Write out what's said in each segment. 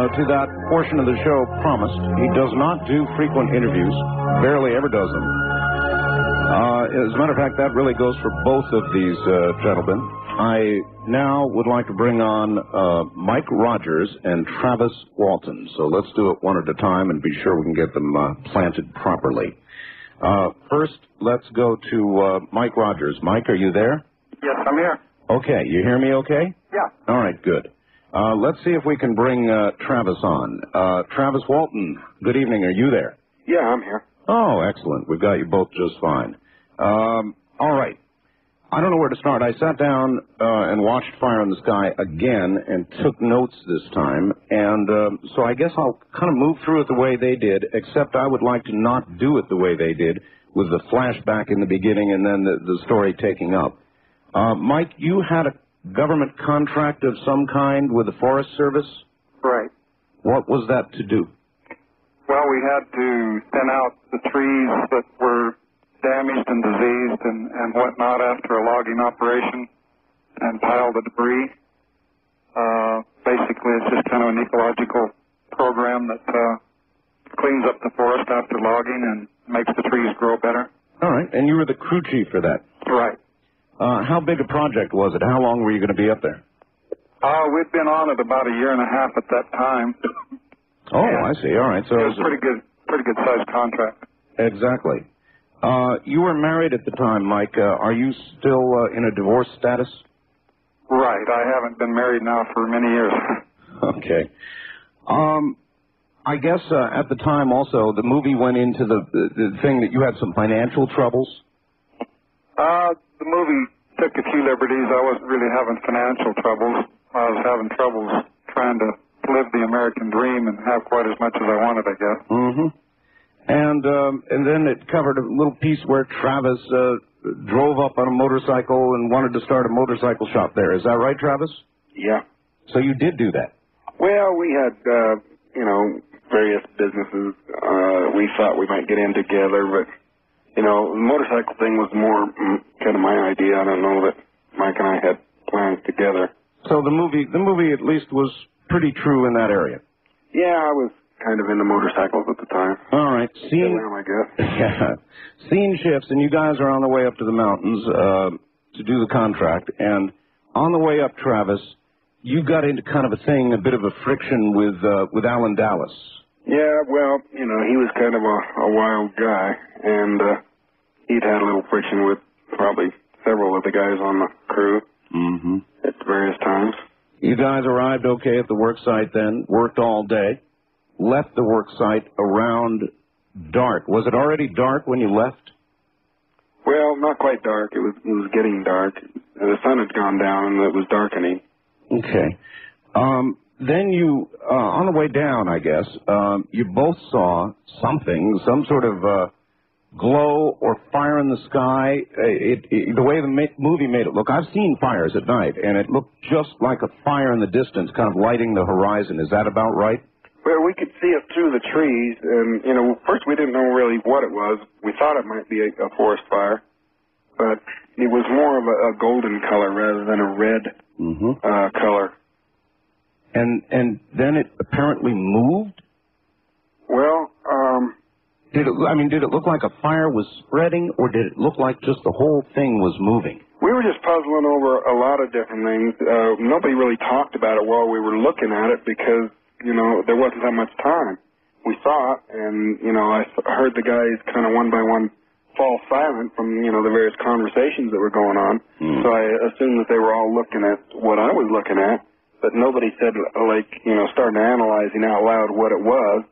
to that portion of the show promised. He does not do frequent interviews, barely ever does them. As a matter of fact, that really goes for both of these gentlemen. I now would like to bring on Mike Rogers and Travis Walton. So let's do it one at a time and be sure we can get them planted properly. First, let's go to Mike Rogers. Mike, are you there? Yes, I'm here. Okay, you hear me okay? Yeah. All right, good. Let's see if we can bring Travis on. Travis Walton, good evening. Are you there? Yeah, I'm here. Oh, excellent. We've got you both just fine. All right. I don't know where to start. I sat down and watched Fire in the Sky again and took notes this time. And so I guess I'll kind of move through it the way they did, except I would like to not do it the way they did, with the flashback in the beginning and then the story taking up. Mike, you had a government contract of some kind with the Forest Service? Right. What was that to do? Well, we had to thin out the trees that were damaged and diseased and whatnot after a logging operation and pile the debris. Basically, it's just kind of an ecological program that cleans up the forest after logging and makes the trees grow better. All right, and you were the crew chief for that? Right. How big a project was it? How long were you going to be up there? We'd been on it about a year and a half at that time. Oh, I see. All right. So it was pretty good sized contract. Exactly. You were married at the time, Mike. Are you still in a divorce status? Right. I haven't been married now for many years. Okay. I guess at the time also the movie went into the thing that you had some financial troubles. The movie took a few liberties. I wasn't really having financial troubles. I was having troubles trying to live the American dream and have quite as much as I wanted, I guess. Mm-hmm. And then it covered a little piece where Travis drove up on a motorcycle and wanted to start a motorcycle shop there. Is that right, Travis? Yeah. So you did do that? Well, we had, various businesses we thought we might get in together, but, the motorcycle thing was more kind of my idea. I don't know that Mike and I had plans together. So the movie at least was pretty true in that area? Yeah, I was kind of into motorcycles at the time. All right. I guess. Yeah. Scene shifts, and you guys are on the way up to the mountains to do the contract. And on the way up, Travis, you got into kind of a bit of a friction with Alan Dallas. Yeah, well, he was kind of a wild guy, and he'd had a little friction with probably several of the guys on the crew at various times. You guys arrived okay at the work site then, worked all day, left the work site around dark. Was it already dark when you left? Well, not quite dark. It was getting dark. The sun had gone down and it was darkening. Okay. Then you, on the way down, I guess, you both saw something, some sort of glow or fire in the sky. The way the movie made it look, I've seen fires at night, and it looked just like a fire in the distance, kind of lighting the horizon. Is that about right? Well, we could see it through the trees, and, first we didn't know really what it was. We thought it might be a forest fire, but it was more of a golden color rather than a red color. And then it apparently moved? Well, did it look like a fire was spreading, or did it look like just the whole thing was moving? We were just puzzling over a lot of different things. Nobody really talked about it while we were looking at it because, there wasn't that much time. We saw it, and, I heard the guys kind of one by one fall silent from, the various conversations that were going on. So I assumed that they were all looking at what I was looking at, but nobody said, starting analyzing out loud what it was.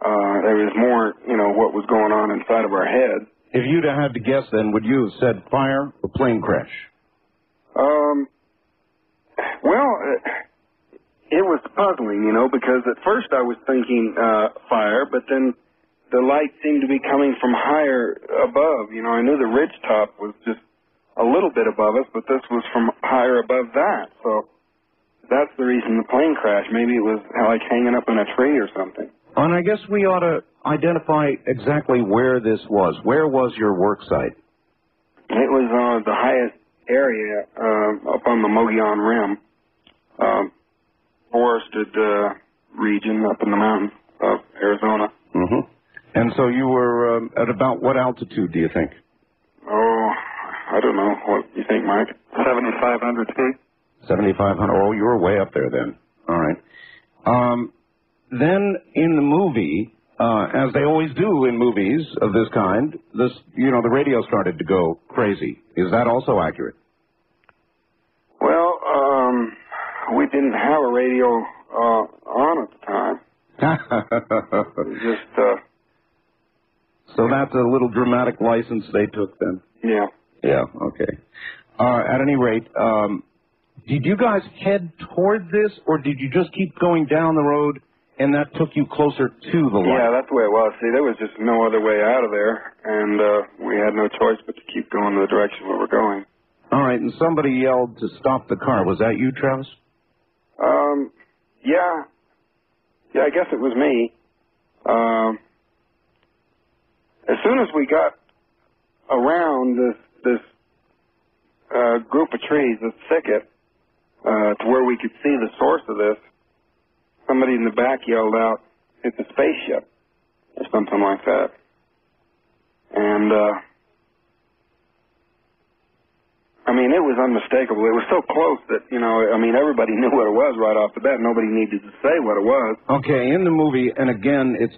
There was more, what was going on inside of our heads. If you'd have had to guess then, would you have said fire or plane crash? It was puzzling, because at first I was thinking fire, but then the light seemed to be coming from higher above. I knew the ridge top was just a little bit above us, but this was from higher above that. So that's the reason the plane crashed. Maybe it was like hanging up in a tree or something. And I guess we ought to identify exactly where this was. Where was your work site? It was the highest area up on the Mogollon Rim, forested region up in the mountains of Arizona. Mm-hmm. And so you were at about what altitude, do you think? Oh, I don't know. What do you think, Mike? 7,500 feet. 7,500. Oh, you were way up there then. All right. Then in the movie, as they always do in movies of this kind, the radio started to go crazy. Is that also accurate? Well, we didn't have a radio on at the time. So that's a little dramatic license they took then? Yeah. Yeah, okay. At any rate, did you guys head toward this, or did you just keep going down the road and that took you closer to the light? Yeah, that's the way it was. See, there was just no other way out of there, and we had no choice but to keep going in the direction where we're going. All right, and somebody yelled to stop the car. Was that you, Travis? Yeah. Yeah, I guess it was me. As soon as we got around this group of trees, this thicket, to where we could see the source of this, somebody in the back yelled out, "It's a spaceship," or something like that. And, I mean, it was unmistakable. It was so close that, everybody knew what it was right off the bat. Nobody needed to say what it was. Okay, in the movie, and again, it's,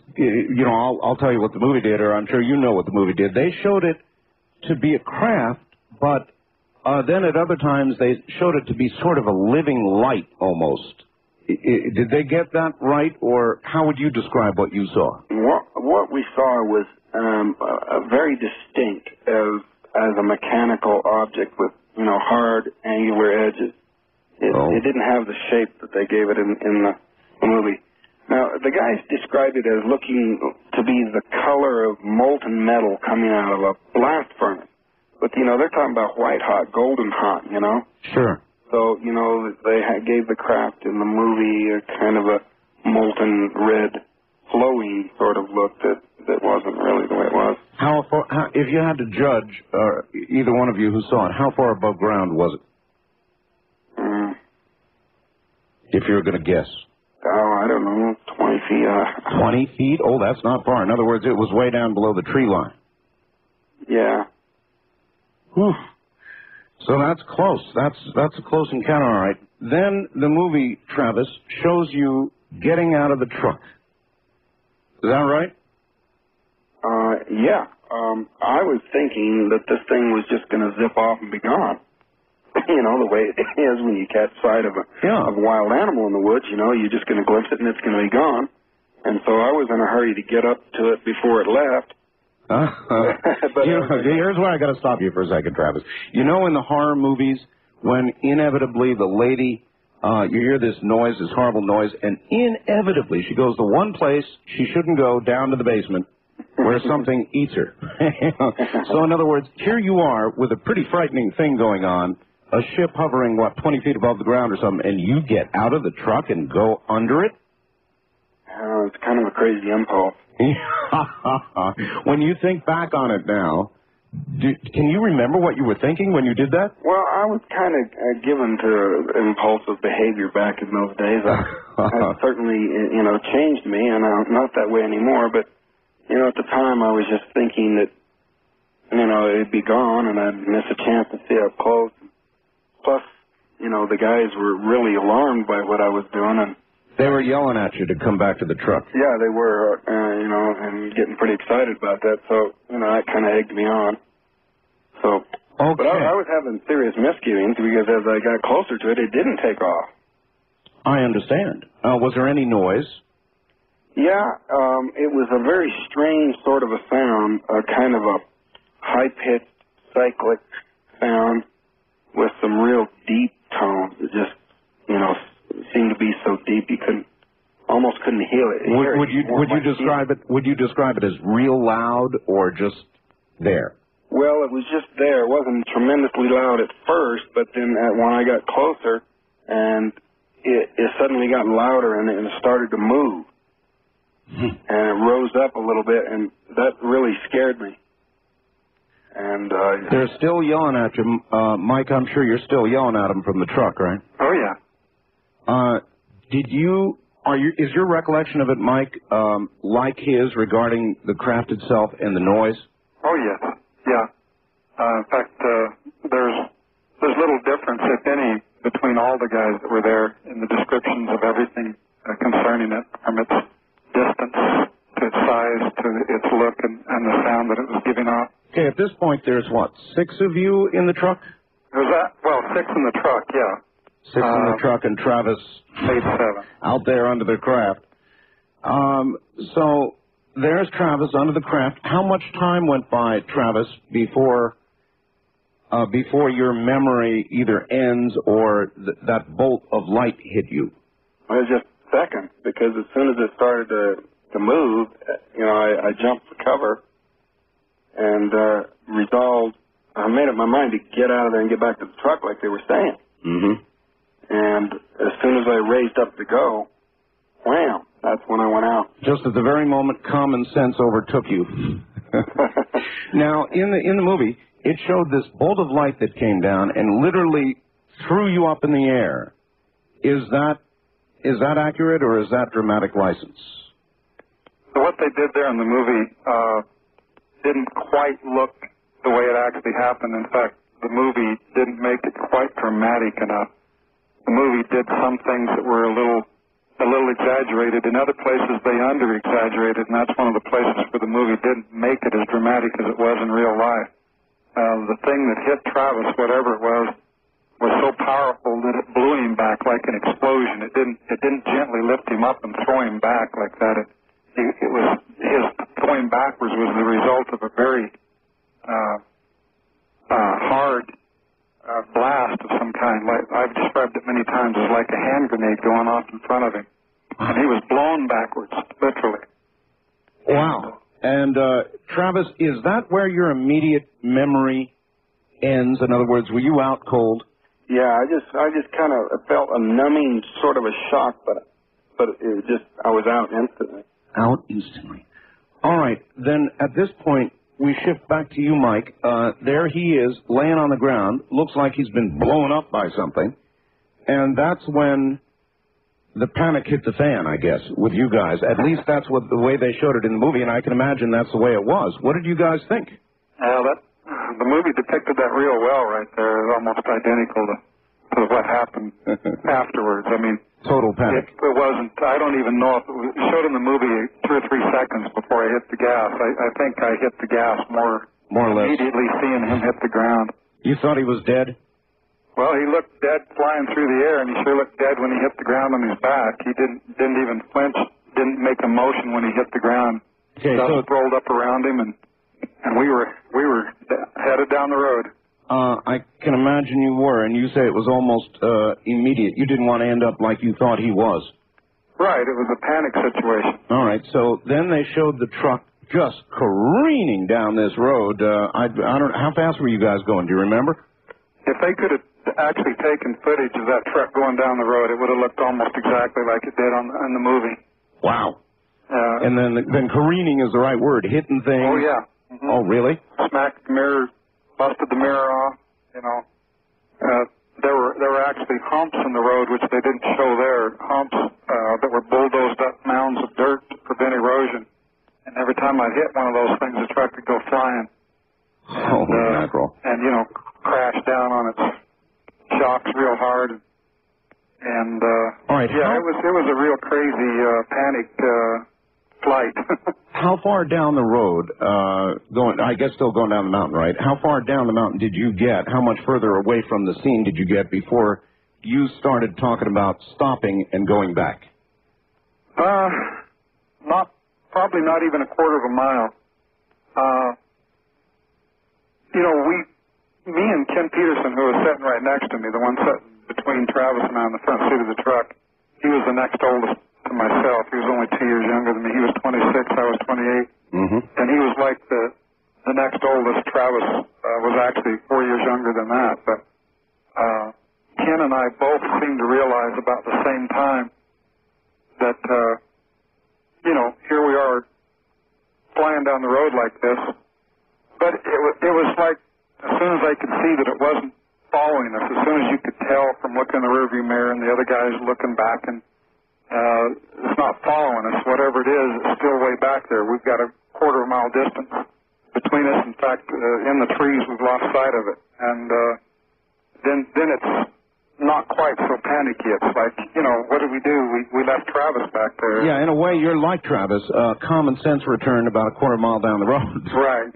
I'll tell you what the movie did, or I'm sure you know what the movie did. They showed it to be a craft, but then at other times they showed it to be sort of a living light almost. Did they get that right, or how would you describe what you saw? What we saw was very distinct as a mechanical object with, hard, angular edges. It didn't have the shape that they gave it in the movie. Now, the guys described it as looking to be the color of molten metal coming out of a blast furnace. But, they're talking about white hot, golden hot, Sure. So, they gave the craft in the movie a kind of a molten red, flowing sort of look that wasn't really the way it was. How far, if you had to judge, either one of you who saw it, how far above ground was it? If you were going to guess. Oh, I don't know, 20 feet. 20 feet? Oh, that's not far. In other words, it was way down below the tree line. Yeah. Whew. So that's close. That's a close encounter, all right. Then the movie, Travis, shows you getting out of the truck. Is that right? Yeah. I was thinking that this thing was just going to zip off and be gone. The way it is when you catch sight of a wild animal in the woods, you're just going to glimpse it and it's going to be gone. And so I was in a hurry to get up to it before it left. Here's where I got to stop you for a second, Travis. In the horror movies, when inevitably the lady, you hear this noise, this horrible noise, and inevitably she goes to one place she shouldn't go, down to the basement, where something eats her. So in other words, here you are with a pretty frightening thing going on, a ship hovering, 20 feet above the ground or something, and you get out of the truck and go under it? It's kind of a crazy impulse. When you think back on it now, can you remember what you were thinking when you did that? Well, I was kind of given to impulsive behavior back in those days. I certainly, changed me, and I'm not that way anymore. But, at the time I was just thinking that, it'd be gone and I'd miss a chance to see it up close. Plus, the guys were really alarmed by what I was doing, and they were yelling at you to come back to the truck. Yeah, they were, and getting pretty excited about that. So, that kind of egged me on. So, okay. But I was having serious misgivings because as I got closer to it, it didn't take off. I understand. Was there any noise? Yeah, it was a very strange sort of a sound, kind of a high-pitched, cyclic sound with some real deep tones. It just, seemed to be so deep you almost couldn't hear it. Would you describe it as real loud or just there? Well, it was just there. It wasn't tremendously loud at first, but then when I got closer, and it suddenly got louder and it started to move. And it rose up a little bit, and that really scared me. And they're still yelling at you, Mike. I'm sure you're still yelling at them from the truck, right? Oh yeah. Did you Is your recollection of it, Mike, like his regarding the craft itself and the noise? Oh, yes. Yeah. In fact, there's little difference, if any, between all the guys that were there in the descriptions of everything concerning it, from its distance to its size to its look and the sound that it was giving off. Okay, at this point, there's what, 6 of you in the truck? Was that? Well, 6 in the truck, yeah. 6 in the truck, and Travis 7. out there under the craft. So there's Travis under the craft. How much time went by, Travis, before your memory either ends or that bolt of light hit you? It was just seconds, because as soon as it started to move, I jumped for cover and resolved. I made up my mind to get out of there and get back to the truck like they were saying. Mm-hmm. And as soon as I raised up to go, wham, that's when I went out. Just at the very moment common sense overtook you. Now, in the movie, it showed this bolt of light that came down and literally threw you up in the air. Is that accurate, or is that dramatic license? So what they did there in the movie didn't quite look the way it actually happened. In fact, the movie didn't make it quite dramatic enough. The movie did some things that were a little exaggerated. In other places, they under-exaggerated, and that's one of the places where the movie didn't make it as dramatic as it was in real life. The thing that hit Travis, whatever it was so powerful that it blew him back like an explosion. It didn't gently lift him up and throw him back like that. It was his throwing backwards was the result of a very hard blast of some kind. Like I've described it many times as like a hand grenade going off in front of him, and he was blown backwards, literally. Wow. And Travis, is that where your immediate memory ends? In other words, were you out cold? Yeah, I just kind of felt a numbing sort of a shock, but it just, I was out instantly. Out instantly. All right, then at this point, we shift back to you, Mike. There he is, laying on the ground. Looks like he's been blown up by something. And that's when the panic hit the fan, I guess, with you guys. At least that's what the way they showed it in the movie, and I can imagine that's the way it was. What did you guys think? The movie depicted that real well right there. It's almost identical to what happened afterwards. I mean, total panic. It wasn't, I don't even know if it showed in the movie 2 or 3 seconds before I hit the gas. I think I hit the gas more or less. Immediately seeing him hit the ground. You thought he was dead? Well, he looked dead flying through the air, and he sure looked dead when he hit the ground on his back. He didn't even flinch, didn't make a motion when he hit the ground. Okay, Dust rolled up around him, and we were headed down the road. I can imagine you were, and you say it was almost immediate. You didn't want to end up like you thought he was. Right, it was a panic situation. All right, so then they showed the truck just careening down this road. I don't. How fast were you guys going? Do you remember? If they could have actually taken footage of that truck going down the road, it would have looked almost exactly like it did on the movie. Wow. And then careening is the right word, hitting things. Oh, yeah. Mm-hmm. Oh, really? Smacked the mirror, busted the mirror off, you know. There were actually humps in the road, which they didn't show there, humps that were bulldozed up mounds of dirt to prevent erosion. And every time I hit one of those things, the truck would go flying. Oh, mackerel. And, you know, crash down on its shocks real hard. And, all right, yeah, it was a real crazy panic flight. How far down the road, still going down the mountain, right? How far down the mountain did you get? How much further away from the scene did you get before you started talking about stopping and going back? Probably not even a quarter of a mile. You know, me and Ken Peterson, who was sitting right next to me, the one sitting between Travis and I on the front seat of the truck, he was the next oldest to myself. He was only 2 years younger than me. He was 26, I was 28. Mm-hmm. And he was like the next oldest. Travis was actually 4 years younger than that. But Ken and I both seemed to realize about the same time that, you know, here we are flying down the road like this. But it was like as soon as I could see that it wasn't following us, as soon as you could tell from looking in the rearview mirror and the other guys looking back and got a quarter-mile distance between us. In fact, in the trees, we've lost sight of it. And then it's not quite so panicky. It's like, what did we do? We left Travis back there. Yeah, in a way, you're like Travis. Common sense returned about a quarter mile down the road. Right.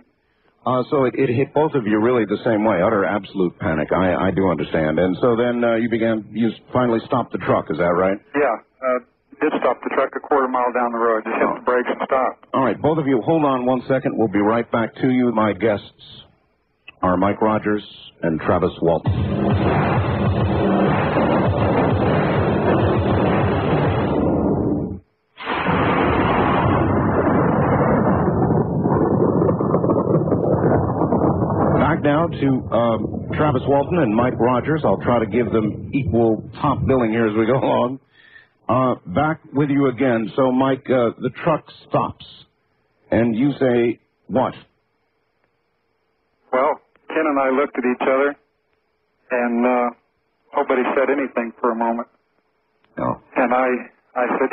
So it hit both of you really the same way, utter absolute panic. I do understand. And so then you finally stopped the truck, is that right? Yeah, did stop the truck a quarter mile down the road. Just hit the brakes and stopped. All right, both of you, hold on 1 second. We'll be right back to you. My guests are Mike Rogers and Travis Walton. Now to Travis Walton and Mike Rogers. I'll try to give them equal top billing here as we go along. Back with you again. So, Mike, the truck stops, and you say what? Well, Ken and I looked at each other, and nobody said anything for a moment. No. And I said,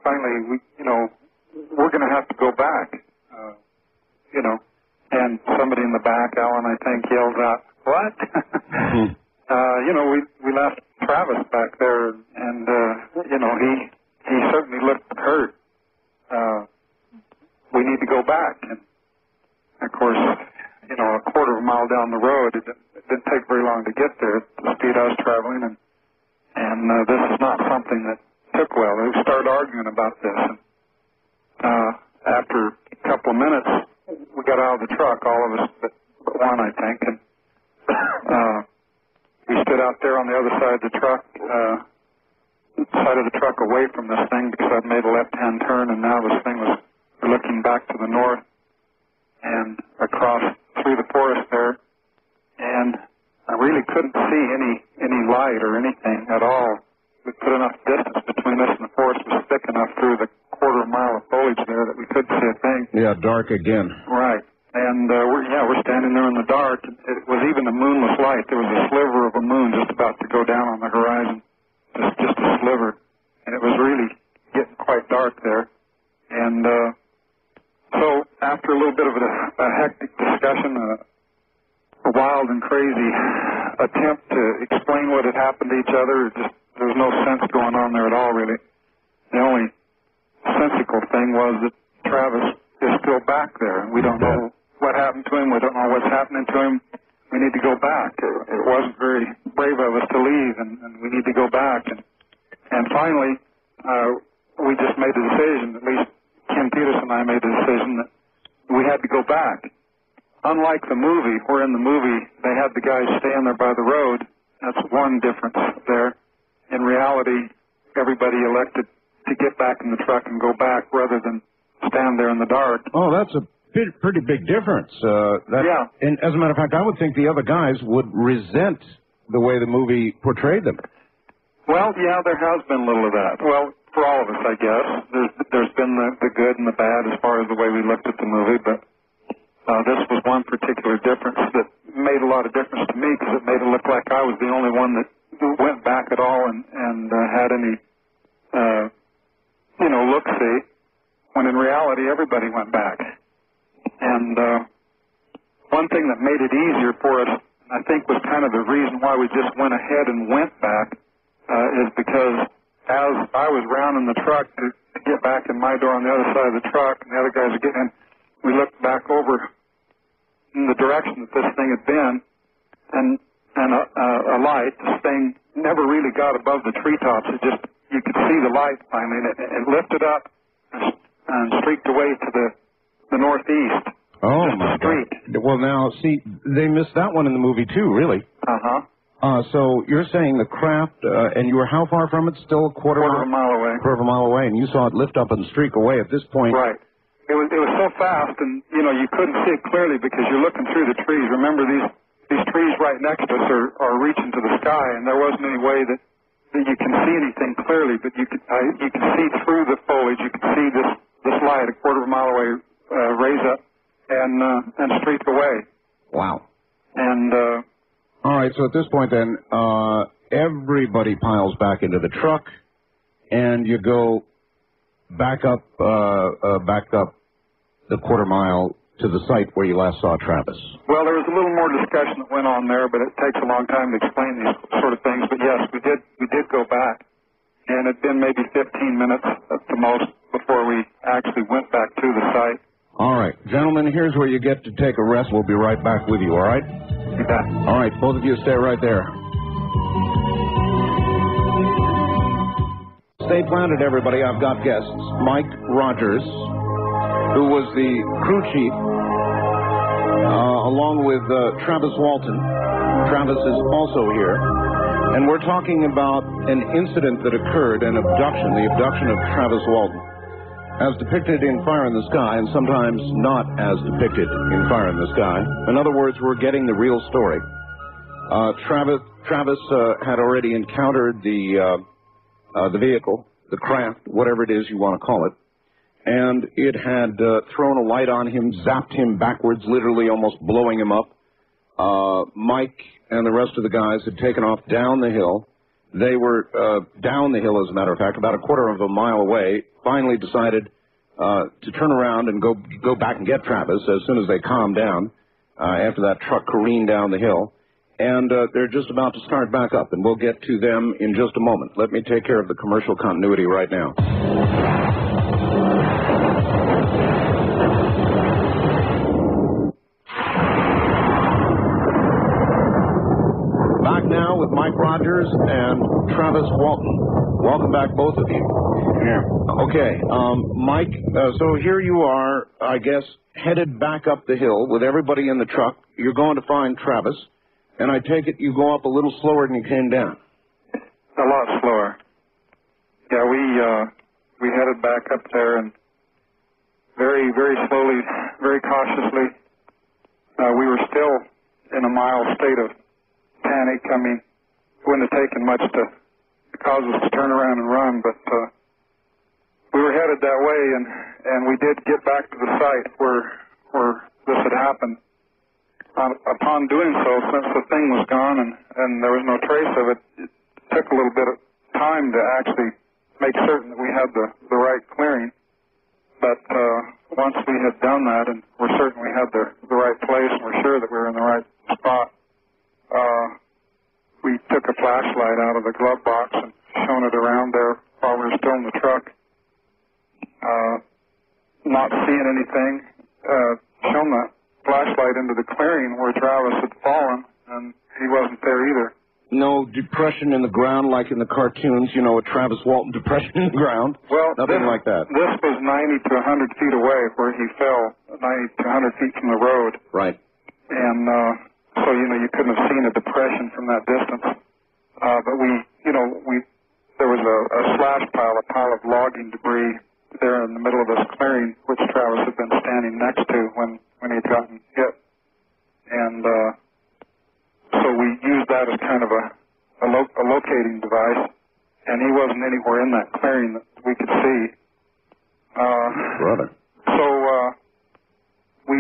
finally, we're going to have to go back, And somebody in the back, Alan, I think, yells out, "What?" We left Travis back there, and he certainly looked hurt. We need to go back. And of course, a quarter of a mile down the road, it didn't take very long to get there at the speed I was traveling, and this is not something that took well. We started arguing about this, and after a couple of minutes, we got out of the truck, all of us but one, I think, and we stood out there on the other side of the truck, away from this thing, because I'd made a left-hand turn, and now this thing was looking back to the north and across through the forest there, and I really couldn't see any light or anything at all. We put enough distance between us, and the forest was thick enough through the quarter mile of foliage there that we couldn't see a thing. Yeah, dark again. Right. And we're standing there in the dark. It was even a moonless light. There was a sliver of a moon just about to go down on the horizon, just a sliver. And it was really getting quite dark there. And so after a little bit of a hectic discussion, a wild and crazy attempt to explain what had happened to each other, there was no sense going on there at all, really. The only sensical thing was that Travis is still back there, and we don't know what happened to him. We don't know what's happening to him. We need to go back. It wasn't very brave of us to leave, and we need to go back. And finally, we just made the decision, at least Ken Peters and I made the decision, that we had to go back. Unlike the movie, where in the movie they had the guys stand there by the road, that's one difference there. In reality, everybody elected to get back in the truck and go back rather than stand there in the dark. Oh, that's a pretty big difference. Yeah. And as a matter of fact, I would think the other guys would resent the way the movie portrayed them. Well, yeah, there has been a little of that. Well, for all of us, I guess. There's been the good and the bad as far as the way we looked at the movie, but this was one particular difference that made a lot of difference to me, because it made it look like I was the only one that went back at all and had any, look-see, when in reality everybody went back. And one thing that made it easier for us, I think was kind of the reason why we just went ahead and went back, is because as I was rounding the truck to get back in my door on the other side of the truck, and the other guys are getting in, we looked back over in the direction that this thing had been, and a light. This thing never really got above the treetops. You could see the light finally, and it lifted up and streaked away to the northeast. Oh, my God. Well, now, see, they missed that one in the movie, too, really. Uh-huh. So you're saying the craft, and you were how far from it? Still a quarter of a mile away. Quarter of a mile away, and you saw it lift up and streak away at this point. Right. It was so fast, and, you couldn't see it clearly because you're looking through the trees. Remember, these trees right next to us are reaching to the sky, and there wasn't any way that you can see anything clearly, but you can see through the foliage. You can see this light a quarter of a mile away raise up and streak away. Wow. And all right, so at this point then, everybody piles back into the truck, and you go back up the quarter mile to the site where you last saw Travis? Well, there was a little more discussion that went on there, but it takes a long time to explain these sort of things. But yes, we did go back, and it'd been maybe 15 minutes at the most before we actually went back to the site. All right. Gentlemen, here's where you get to take a rest. We'll be right back with you, all right? You bet. All right, both of you stay right there. Stay planted, everybody. I've got guests. Mike Rogers, who was the crew chief, along with Travis Walton. Travis is also here. And we're talking about an incident that occurred, an abduction, the abduction of Travis Walton, as depicted in Fire in the Sky, and sometimes not as depicted in Fire in the Sky. In other words, we're getting the real story. Travis had already encountered the vehicle, the craft, whatever it is you want to call it, and it had thrown a light on him, zapped him backwards, literally almost blowing him up. Mike and the rest of the guys had taken off down the hill. They were down the hill, as a matter of fact, about a quarter of a mile away, finally decided to turn around and go back and get Travis as soon as they calmed down after that truck careened down the hill. And they're just about to start back up, and we'll get to them in just a moment. Let me take care of the commercial continuity right now. Back now with Mike Rogers and Travis Walton. Welcome back, both of you. Yeah. Okay, Mike, so here you are, I guess, headed back up the hill with everybody in the truck. You're going to find Travis. And I take it you go up a little slower than you came down. A lot slower. Yeah, we headed back up there, and very, very slowly, very cautiously. We were still in a mild state of panic. I mean, it wouldn't have taken much to cause us to turn around and run, but we were headed that way, and we did get back to the site where this had happened. Upon doing so, since the thing was gone and there was no trace of it, it took a little bit of time to actually make certain that we had the right clearing. But once we had done that and we're certain we had the right place and we're sure that we were in the right spot, we took a flashlight out of the glove box and shone it around there while we were still in the truck. Not seeing anything, shone that flashlight into the clearing where Travis had fallen, and he wasn't there either. No depression in the ground like in the cartoons, you know, a Travis Walton depression in the ground? Well, nothing like that. This was 90 to 100 feet away where he fell, 90 to 100 feet from the road. Right. And so, you know, you couldn't have seen a depression from that distance. But there was a slash pile, a pile of logging debris there in the middle of this clearing, which Travis had been standing next to when he had gotten hit. And so we used that as kind of a locating device, and he wasn't anywhere in that clearing that we could see. Brother. So we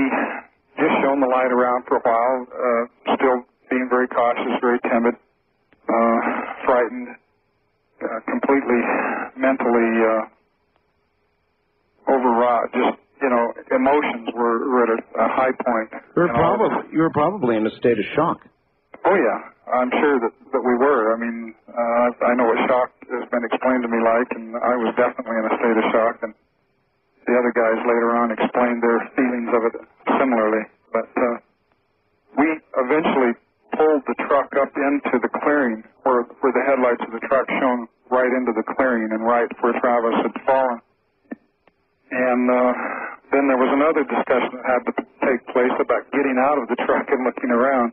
just shone the light around for a while, still being very cautious, very timid, frightened, completely mentally overwrought. Just, you know, emotions were at a high point. You were probably in a state of shock. Oh yeah, I'm sure that we were. I mean, I know what shock has been explained to me like, and I was definitely in a state of shock. And the other guys later on explained their feelings of it similarly. But we eventually pulled the truck up into the clearing where the headlights of the truck shone right into the clearing and right where Travis had fallen. And then there was another discussion that had to take place about getting out of the truck and looking around.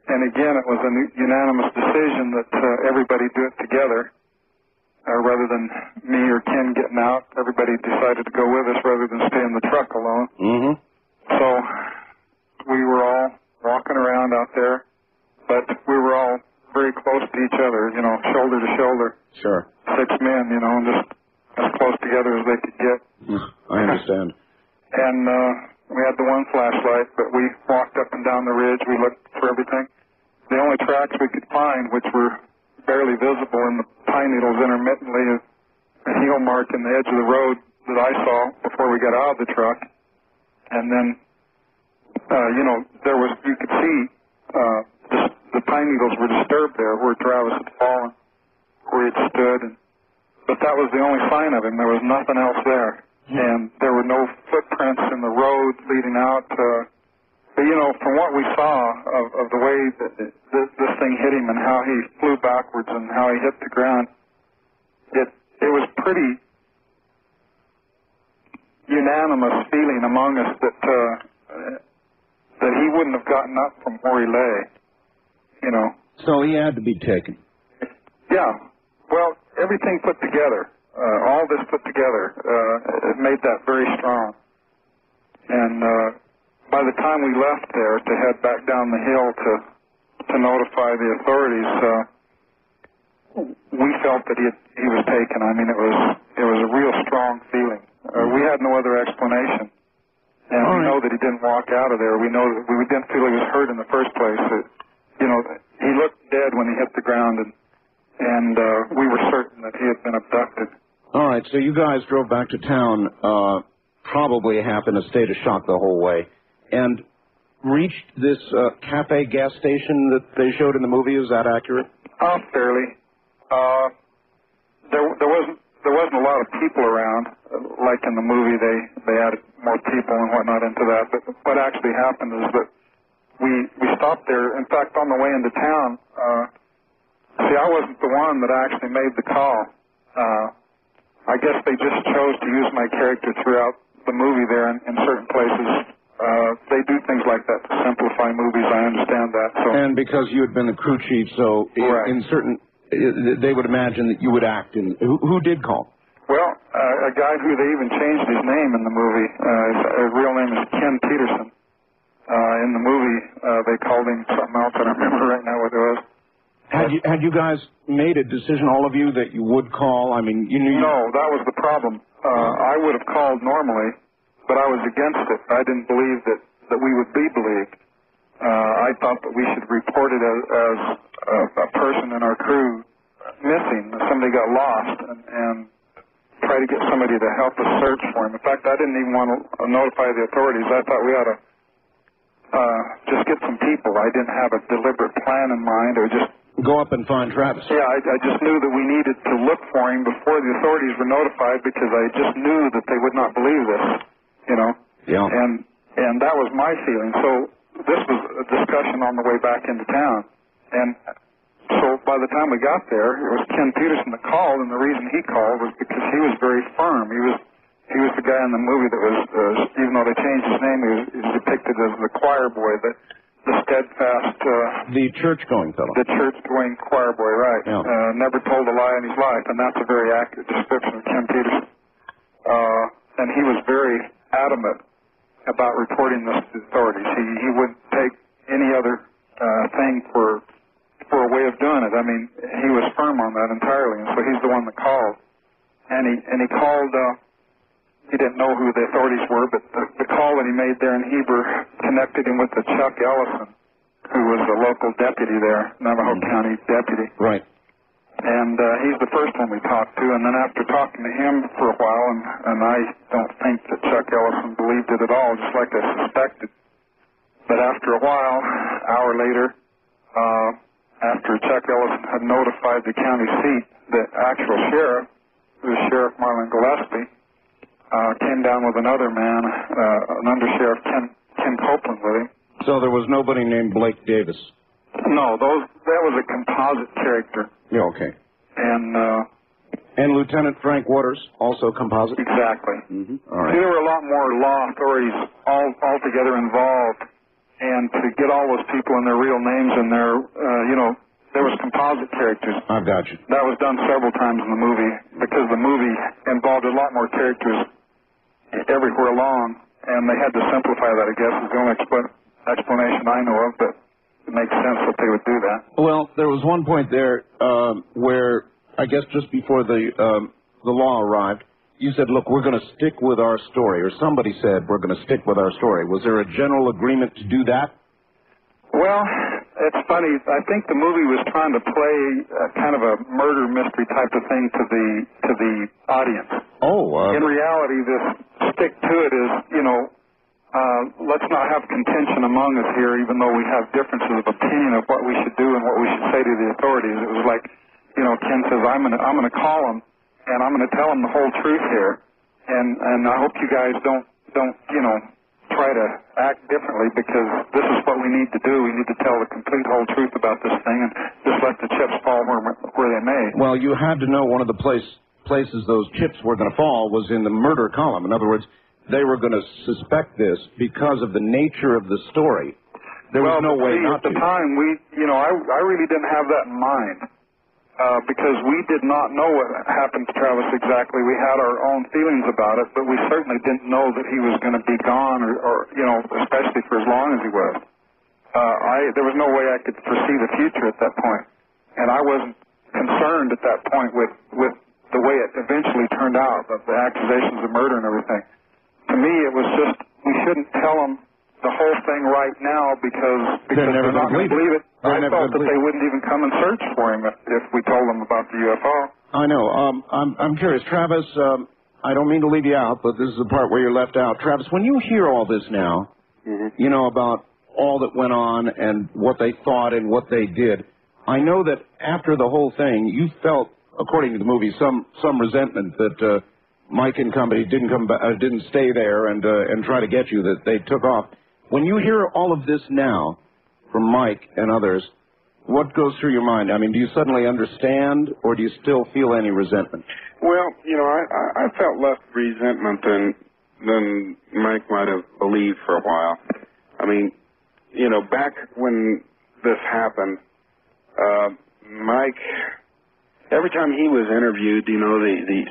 And again, it was a unanimous decision that everybody do it together. Rather than me or Ken getting out, everybody decided to go with us rather than stay in the truck alone. Mm-hmm. So we were all walking around out there, but we were all very close to each other, you know, shoulder to shoulder. Sure. 6 men, you know, and just as close together as they could get. I understand. And we had the one flashlight, but we walked up and down the ridge. We looked for everything. The only tracks we could find, which were barely visible in the pine needles intermittently, is a heel mark in the edge of the road that I saw before we got out of the truck. and then, you could see the pine needles were disturbed there where Travis had fallen, where he had stood, but that was the only sign of him. There was nothing else there, and there were no footprints in the road leading out. But, from what we saw of the way that this thing hit him and how he flew backwards and how he hit the ground, it was pretty unanimous feeling among us that he wouldn't have gotten up from where he lay, So he had to be taken. Yeah. Well, everything put together, all this put together, it made that very strong. And by the time we left there to head back down the hill to notify the authorities, we felt that he was taken. I mean, it was a real strong feeling. We had no other explanation. And we know that he didn't walk out of there. We know that we didn't feel he was hurt in the first place. He looked dead when he hit the ground, and we were certain that he had been abducted. All right, so you guys drove back to town, probably half in a state of shock the whole way, and reached this cafe gas station that they showed in the movie. Is that accurate? Fairly. There wasn't a lot of people around. Like in the movie, they added more people and whatnot into that. But what actually happened is that we stopped there. In fact, on the way into town, I wasn't the one that actually made the call. I guess they just chose to use my character throughout the movie there in certain places. They do things like that to simplify movies. I understand that. So. And because you had been the crew chief, so in certain, they would imagine that you would act in. Who did call? Well, a guy who they even changed his name in the movie. His real name is Ken Peterson. In the movie, they called him something else. I don't remember right now what it was. Had you guys made a decision, all of you, that you would call? I mean, you knew. No, that was the problem. I would have called normally, but I was against it. I didn't believe that we would be believed. I thought that we should report it as a person in our crew missing. Somebody got lost, and try to get somebody to help us search for him. In fact, I didn't even want to notify the authorities. I thought we ought to just get some people. I didn't have a deliberate plan in mind, or just go up and find Travis. Yeah, I just knew that we needed to look for him before the authorities were notified, because I just knew that they would not believe this, Yeah. And that was my feeling. So this was a discussion on the way back into town. And so by the time we got there, it was Ken Peterson that called, and the reason he called was because he was very firm. He was the guy in the movie that was, even though they changed his name, he was depicted as the choir boy, the steadfast... the church-going fellow. The church-going choir boy, right. Yeah. Never told a lie in his life, and that's a very accurate description of Ken Peterson. And he was very adamant about reporting this to the authorities. He wouldn't take any other thing for a way of doing it. I mean, he was firm on that entirely, and so he's the one that called. And he called... He didn't know who the authorities were, but the call that he made there in Heber connected him with the Chuck Ellison, who was a local deputy there, Navajo County deputy. Right. And he's the first one we talked to, and then after talking to him for a while, and I don't think that Chuck Ellison believed it at all, just like I suspected. But after a while, an hour later, after Chuck Ellison had notified the county seat, the actual sheriff, who was Sheriff Marlon Gillespie, came down with another man, an undersheriff, Ken Copeland, with him. So there was nobody named Blake Davis? No, that was a composite character. Yeah, okay. And Lieutenant Frank Waters, also composite? Exactly. Mm-hmm. All right. See, there were a lot more law authorities all together involved, and to get all those people and their real names in there, there was composite characters. I've got you. That was done several times in the movie, because the movie involved a lot more characters everywhere along, and they had to simplify that, I guess, is the only explanation I know of, but it makes sense that they would do that. Well, there was one point there where, I guess just before the law arrived, you said, look, we're going to stick with our story, or somebody said we're going to stick with our story. Was there a general agreement to do that? Well, it's funny. I think the movie was trying to play kind of a murder mystery type of thing to the audience. Oh. In reality, this stick to it is, let's not have contention among us here, even though we have differences of opinion of what we should do and what we should say to the authorities. It was like, you know, Ken says, I'm gonna call them, and I'm gonna tell them the whole truth here, and I hope you guys don't you know, try to act differently, because this is what we need to do. We need to tell the complete whole truth about this thing and just let the chips fall where they may. Well, you had to know one of the places those chips were going to fall was in the murder column. In other words, they were going to suspect this because of the nature of the story. There was no way not to. At the time, I really didn't have that in mind. Because we did not know what happened to Travis exactly. We had our own feelings about it, but we certainly didn't know that he was going to be gone, or you know, especially for as long as he was. There was no way I could foresee the future at that point, and I wasn't concerned at that point with the way it eventually turned out, the accusations of murder and everything. To me, it was just, we shouldn't tell them the whole thing right now because they're not going to believe it. I thought that they wouldn't even come and search for him if we told them about the UFO. I know. I'm curious, Travis. I don't mean to leave you out, but this is the part where you're left out. Travis, when you hear all this now, you know, about all that went on and what they thought and what they did, I know that after the whole thing, you felt, according to the movie, some resentment that Mike and company didn't stay there and try to get you, that they took off. When you hear all of this now from Mike and others, what goes through your mind? I mean, do you suddenly understand, or do you still feel any resentment? Well, you know, I felt less resentment than Mike might have believed for a while. I mean, you know, back when this happened, Mike, every time he was interviewed, you know,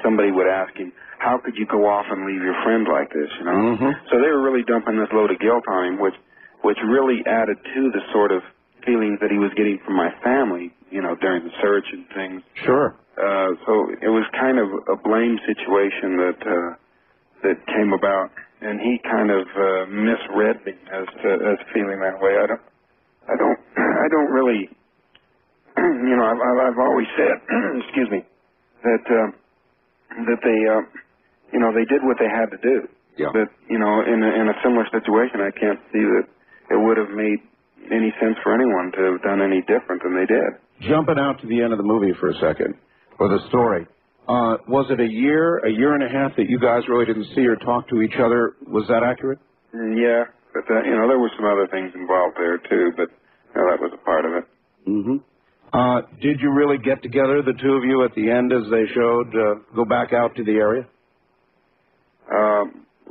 somebody would ask him, how could you go off and leave your friend like this, you know? So they were really dumping this load of guilt on him, which really added to the sort of feelings that he was getting from my family, you know, during the search and things. Sure. So it was kind of a blame situation that came about, and he kind of misread me as feeling that way. I don't really, you know, I've always said, excuse me, that they, you know, they did what they had to do. Yeah. But, you know, in a similar situation, I can't see that it would have made any sense for anyone to have done any different than they did. Jumping out to the end of the movie for a second, or the story, was it a year and a half that you guys really didn't see or talk to each other? Was that accurate? Yeah, but, you know, there were some other things involved there, too, but you know, that was a part of it. Did you really get together, the two of you, at the end, as they showed, go back out to the area?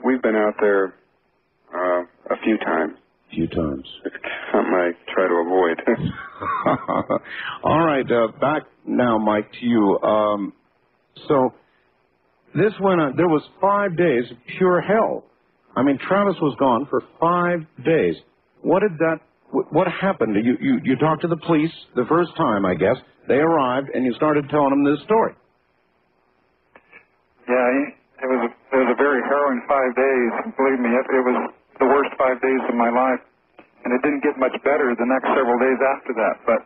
We've been out there a few times. It's something I try to avoid. All right, back now, Mike, to you. So this went on. There was 5 days of pure hell. I mean, Travis was gone for 5 days. What happened? You talked to the police the first time, I guess. They arrived, and you started telling them this story. Yeah, it was a very harrowing 5 days. Believe me, it was the worst 5 days of my life, and it didn't get much better the next several days after that. But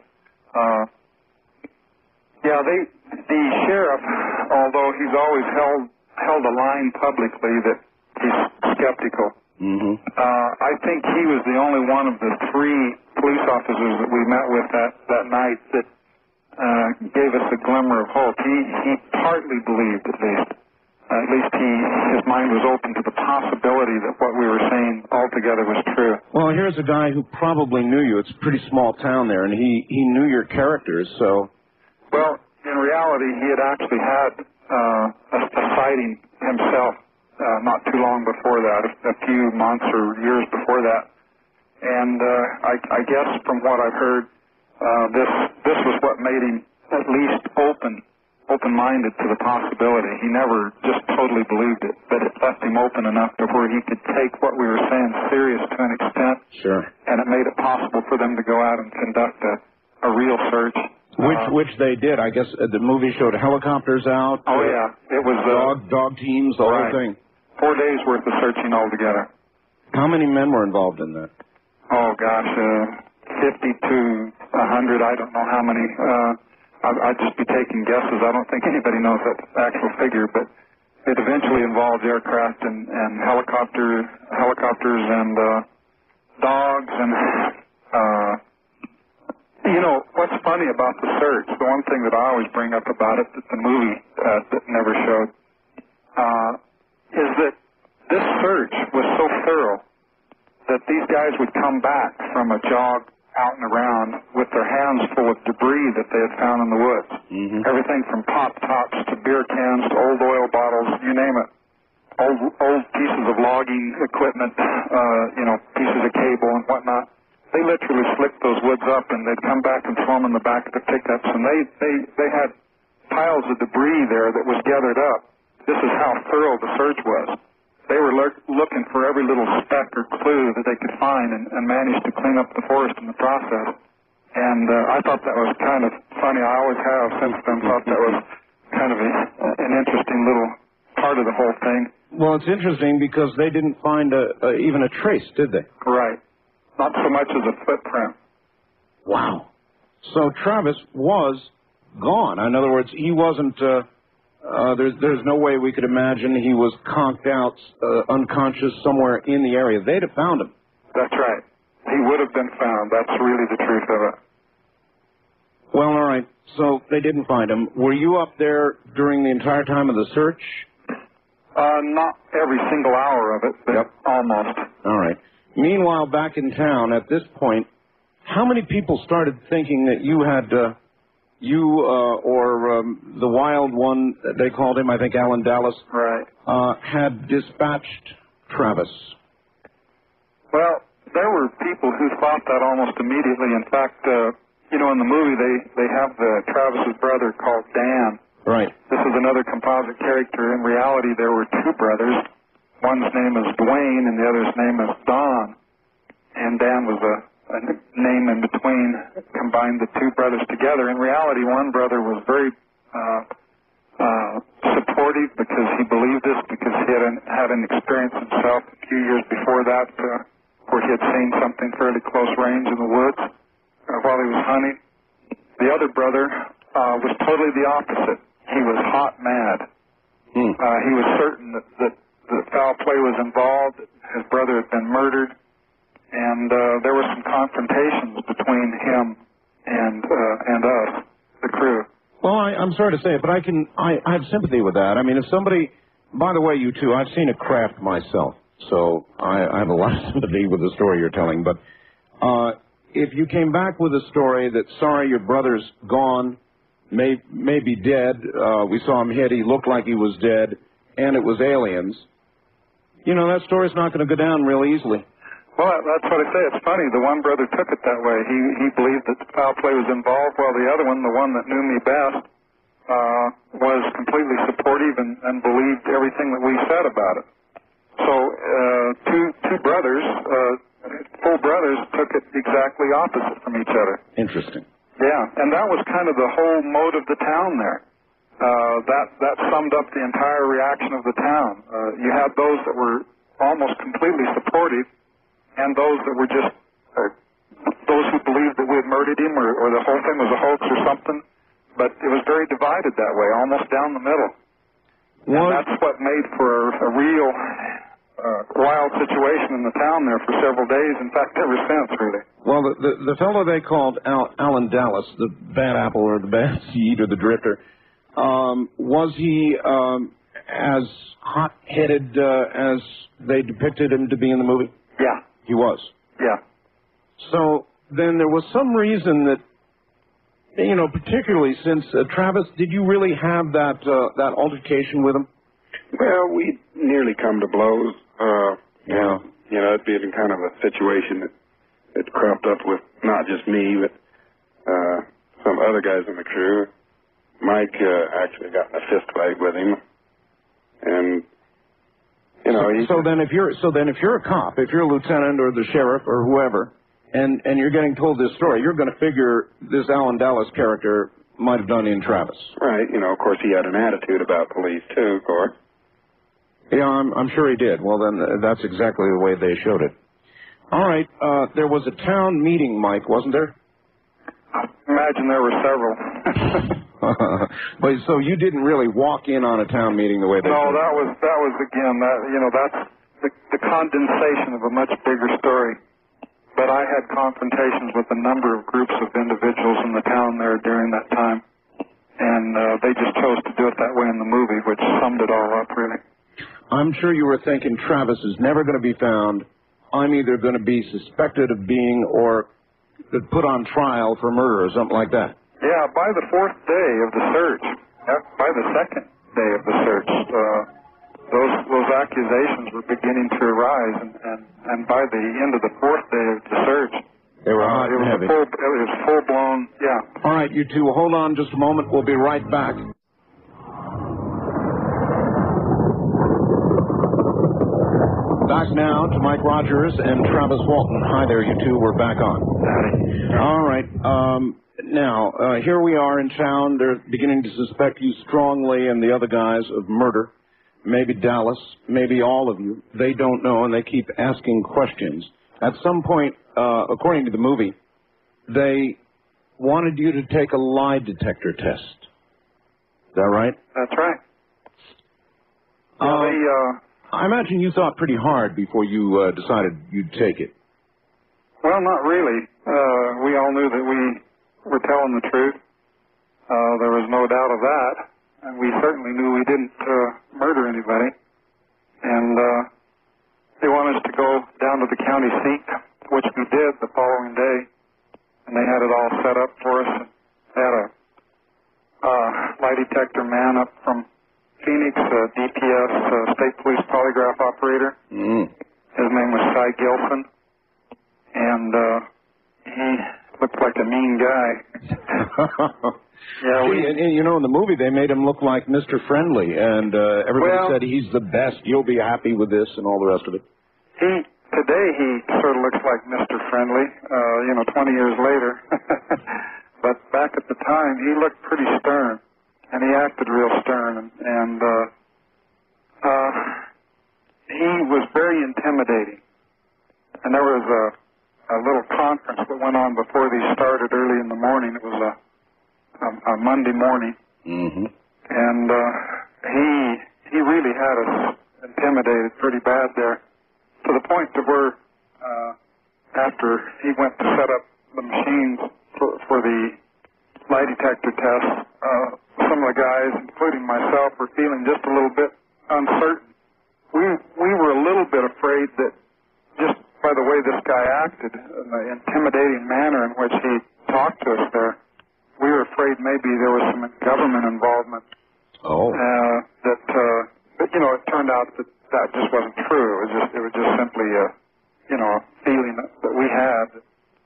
yeah, the sheriff, although he's always held a line publicly that he's skeptical, I think he was the only one of the 3 police officers that we met with that night that gave us a glimmer of hope. He partly believed, at least his mind was open to the possibility that what we were saying altogether was true. Well, here's a guy who probably knew you. It's a pretty small town there, and he knew your characters, so... Well, in reality, he had actually had a sighting himself not too long before that, a few months or years before that. And I guess from what I've heard, this was what made him at least open-minded to the possibility. He never just totally believed it, but it left him open enough to where he could take what we were saying serious to an extent. Sure. And it made it possible for them to go out and conduct a real search. Which they did. I guess the movie showed helicopters out. Oh, yeah. It was dog teams, the whole thing. 4 days worth of searching altogether. How many men were involved in that? Oh, gosh, 50 to 100. I don't know how many. I'd just be taking guesses. I don't think anybody knows that actual figure, but it eventually involved aircraft and helicopters and dogs and you know, what's funny about the search, the one thing that I always bring up about it that the movie that never showed, is that this search was so thorough that these guys would come back from a jog out and around with their hands full of debris that they had found in the woods. Mm-hmm. Everything from pop tops to beer cans to old oil bottles, you name it. Old pieces of logging equipment, you know, pieces of cable and whatnot. They literally slicked those woods up, and they'd come back and throw them in the back of the pickups, and they had piles of debris there that was gathered up. This is how thorough the search was. They were looking for every little speck or clue that they could find and managed to clean up the forest in the process. And I thought that was kind of funny. I always have since then thought that was kind of an interesting little part of the whole thing. Well, it's interesting because they didn't find even a trace, did they? Right. Not so much as a footprint. Wow. So Travis was gone. In other words, he wasn't, there's no way we could imagine he was conked out, unconscious somewhere in the area. They'd have found him. That's right. He would have been found. That's really the truth of it. Well, all right. So they didn't find him. Were you up there during the entire time of the search? Not every single hour of it, but yep. Almost. All right. Meanwhile, back in town, at this point, how many people started thinking that you had, or the wild one, they called him, I think, Alan Dallas, right, had dispatched Travis? Well, there were people who thought that almost immediately. In fact, you know, in the movie, they have Travis's brother called Dan. Right. This is another composite character. In reality, there were two brothers. One's name is Dwayne, and the other's name is Don. And Dan was a name in between, combined the two brothers together. In reality, one brother was very supportive because he believed this, because he had an experience himself a few years before that where he had seen something fairly close range in the woods while he was hunting. The other brother was totally the opposite. He was hot mad. He was certain that foul play was involved, his brother had been murdered, and there were some confrontations between him and us, the crew. Well, I'm sorry to say it, but I have sympathy with that. I mean, if somebody, by the way, you two, I've seen a craft myself, so I have a lot of sympathy with the story you're telling, but if you came back with a story that, sorry, your brother's gone, may be dead, we saw him hit, he looked like he was dead, and it was aliens, you know, that story's not going to go down real easily. Well, that's what I say. It's funny. The one brother took it that way. He believed that foul play was involved, while the other one, the one that knew me best, was completely supportive and believed everything that we said about it. So two brothers, full brothers, took it exactly opposite from each other. Interesting. Yeah, and that was kind of the whole mode of the town there. That summed up the entire reaction of the town. You had those that were almost completely supportive, and those that were just those who believed that we had murdered him, or the whole thing was a hoax or something. But it was very divided that way, almost down the middle. And that's what made for a real wild situation in the town there for several days. In fact, ever since, really. Well, the fellow they called Alan Dallas, the bad apple or the bad seed or the drifter, was he as hot-headed as they depicted him to be in the movie? Yeah. He was? Yeah. So then there was some reason that, you know, particularly since, Travis, did you really have that altercation with him? Well, we nearly come to blows. Yeah. You know, it'd been kind of a situation that cropped up with not just me, but some other guys in the crew. Mike actually got in a fist fight with him, and you know. So then, if you're a cop, if you're a lieutenant or the sheriff or whoever, and you're getting told this story, you're going to figure this Alan Dallas character might have done in Travis. Right. You know, of course, he had an attitude about police too, of course. Yeah, I'm sure he did. Well, then that's exactly the way they showed it. All right. There was a town meeting, Mike, wasn't there? I imagine there were several. But so you didn't really walk in on a town meeting the way they No, did. that was again, that's the condensation of a much bigger story. But I had confrontations with a number of groups of individuals in the town there during that time. And they just chose to do it that way in the movie, which summed it all up, really. I'm sure you were thinking, Travis is never going to be found. I'm either going to be suspected of being or put on trial for murder or something like that. Yeah, by the fourth day of the search, by the second day of the search, those accusations were beginning to arise, and by the end of the fourth day of the search, they were hot and heavy. It was full-blown, yeah. All right, you two, hold on just a moment. We'll be right back. Back now to Mike Rogers and Travis Walton. Hi there, you two. We're back on. Howdy. All right. Now, here we are in town. They're beginning to suspect you strongly and the other guys of murder. Maybe Dallas, maybe all of you. They don't know, and they keep asking questions. At some point, according to the movie, they wanted you to take a lie detector test. Is that right? That's right. I imagine you thought pretty hard before you decided you'd take it. Well, not really. We all knew that we were telling the truth. There was no doubt of that. And we certainly knew we didn't murder anybody. And they wanted us to go down to the county seat, which we did the following day. And they had it all set up for us. They had a lie detector man up from Phoenix, DPS, State Police Polygraph Operator. Mm. His name was Cy Gilson. And he looked like a mean guy. Yeah, and you know, in the movie they made him look like Mr. Friendly, and everybody said he's the best. You'll be happy with this, and all the rest of it. Today he sort of looks like Mr. Friendly, 20 years later. But back at the time, he looked pretty stern, and he acted real stern, and he was very intimidating. And there was a little conference that went on before these started early in the morning. It was a Monday morning, and he really had us intimidated pretty bad there, to the point to where after he went to set up the machines for the lie detector test, some of the guys, including myself, were feeling just a little bit uncertain. We were a little bit afraid that just by the way this guy acted, in the intimidating manner in which he talked to us there, we were afraid maybe there was some government involvement. Oh. But it turned out that just wasn't true. It was just simply a feeling that we had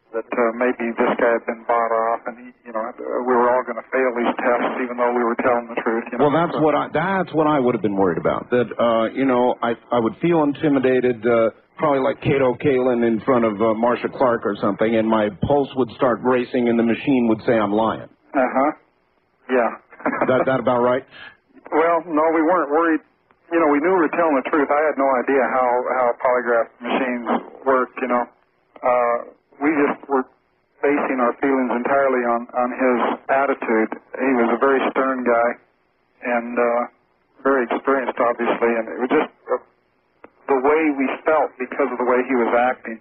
that maybe this guy had been bought off, and we were all going to fail these tests, even though we were telling the truth. Well, that's what I would have been worried about. That I would feel intimidated. Probably like Cato Kalin in front of Marcia Clark or something, and my pulse would start racing, and the machine would say I'm lying. Yeah. that about right? Well, no, we weren't worried. We knew we were telling the truth. I had no idea how polygraph machines worked. We just were basing our feelings entirely on his attitude. He was a very stern guy, and very experienced, obviously, and it was just the way we felt because of the way he was acting.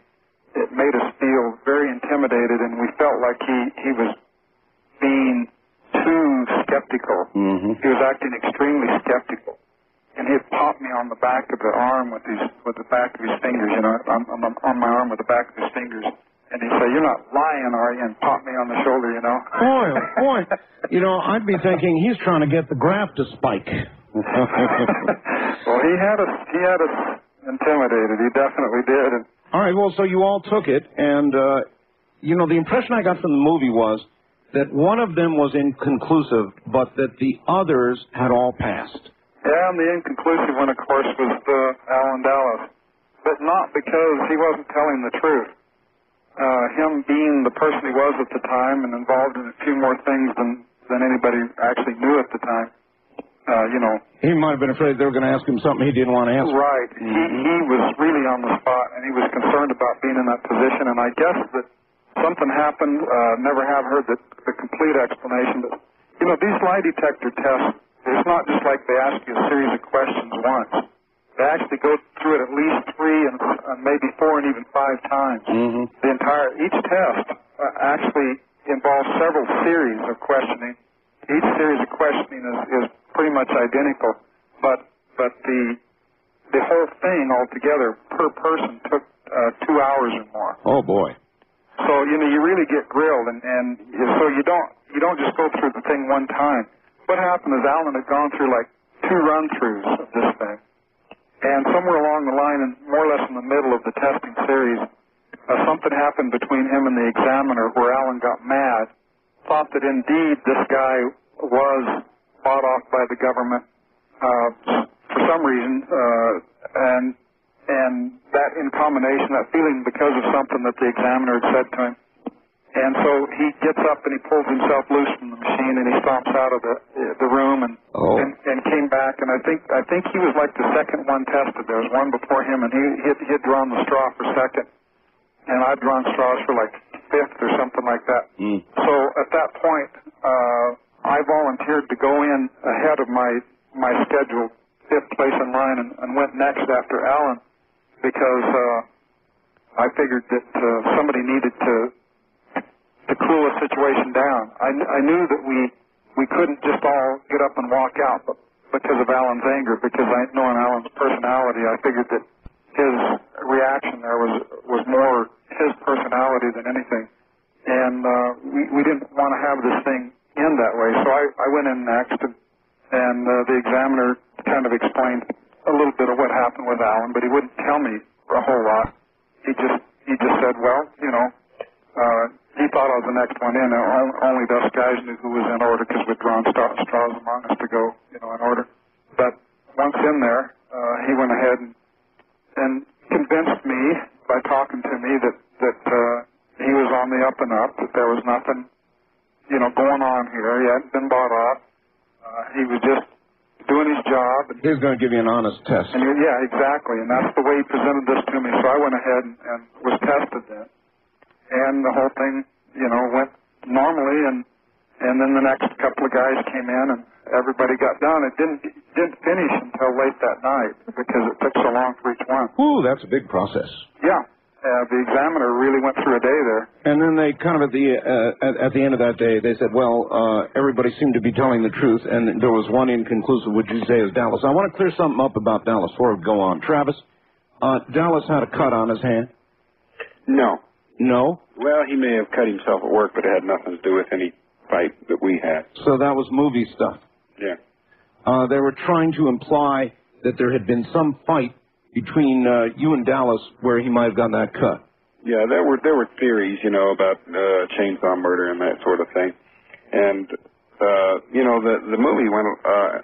It made us feel very intimidated, and we felt like he was being too skeptical. He was acting extremely skeptical, and he'd pop me on the back of the arm with the back of his fingers. On my arm with the back of his fingers, and he'd say, "You're not lying, are you?" and pop me on the shoulder. Boy, I'd be thinking he's trying to get the graft to spike. Well, he had us intimidated. He definitely did. And all right, well, so you all took it, and, the impression I got from the movie was that one of them was inconclusive, but that the others had all passed. Yeah, and the inconclusive one, of course, was Alan Dallas, but not because he wasn't telling the truth. Him being the person he was at the time and involved in a few more things than anybody actually knew at the time. He might have been afraid they were going to ask him something he didn't want to answer. Right. He was really on the spot, and he was concerned about being in that position, and I guess that something happened. Never have heard the complete explanation, but You know, these lie detector tests, it's not just like they ask you a series of questions once. They actually go through it at least 3 and maybe 4 and even 5 times. Mm-hmm. Each test actually involves several series of questioning. Each series of questioning is pretty much identical, but the whole thing altogether per person took 2 hours or more. Oh boy. So you really get grilled, and so you don't just go through the thing one time. What happened is Alan had gone through like 2 run-throughs of this thing, and somewhere along the line, and more or less in the middle of the testing series, something happened between him and the examiner where Alan got mad, thought that indeed this guy was bought off by the government for some reason, and that in combination, that feeling because of something that the examiner had said to him. And so he gets up and he pulls himself loose from the machine and he stomps out of the room and came back. And I think he was like the second one tested. There was one before him, and he had drawn the straw for second, and I'd drawn straws for like fifth or something like that. Mm. So at that point, I volunteered to go in ahead of my scheduled 5th place in line and went next after Alan, because I figured that somebody needed to cool the situation down. I knew that we couldn't just all get up and walk out because of Alan's anger, because knowing Alan's personality, I figured that his reaction there was more his personality than anything. And we didn't want to have this thing end that way, so I went in next, and the examiner kind of explained a little bit of what happened with Alan, but he wouldn't tell me a whole lot. He just said, well, he thought I was the next one in. Only us guys knew who was in order because we'd drawn straws among us to go, in order. But once in there, he went ahead and convinced me by talking to me that he was on the up and up, that there was nothing, going on here. He hadn't been bought off. He was just doing his job. He was going to give you an honest test. And yeah, exactly. And that's the way he presented this to me. So I went ahead and was tested then. And the whole thing, went normally, and then the next couple of guys came in, and everybody got done. It didn't finish until late that night because it took so long for each one. Ooh, that's a big process. Yeah, the examiner really went through a day there. And then they kind of at the end of that day, they said, well, everybody seemed to be telling the truth, and there was one inconclusive, which you say is Dallas. I want to clear something up about Dallas before we go on. Travis, Dallas had a cut on his hand. No. No? Well, he may have cut himself at work, but it had nothing to do with any fight that we had. So that was movie stuff. Yeah. They were trying to imply that there had been some fight between you and Dallas where he might have gotten that cut. Yeah, there were theories, about chainsaw murder and that sort of thing. And, the movie went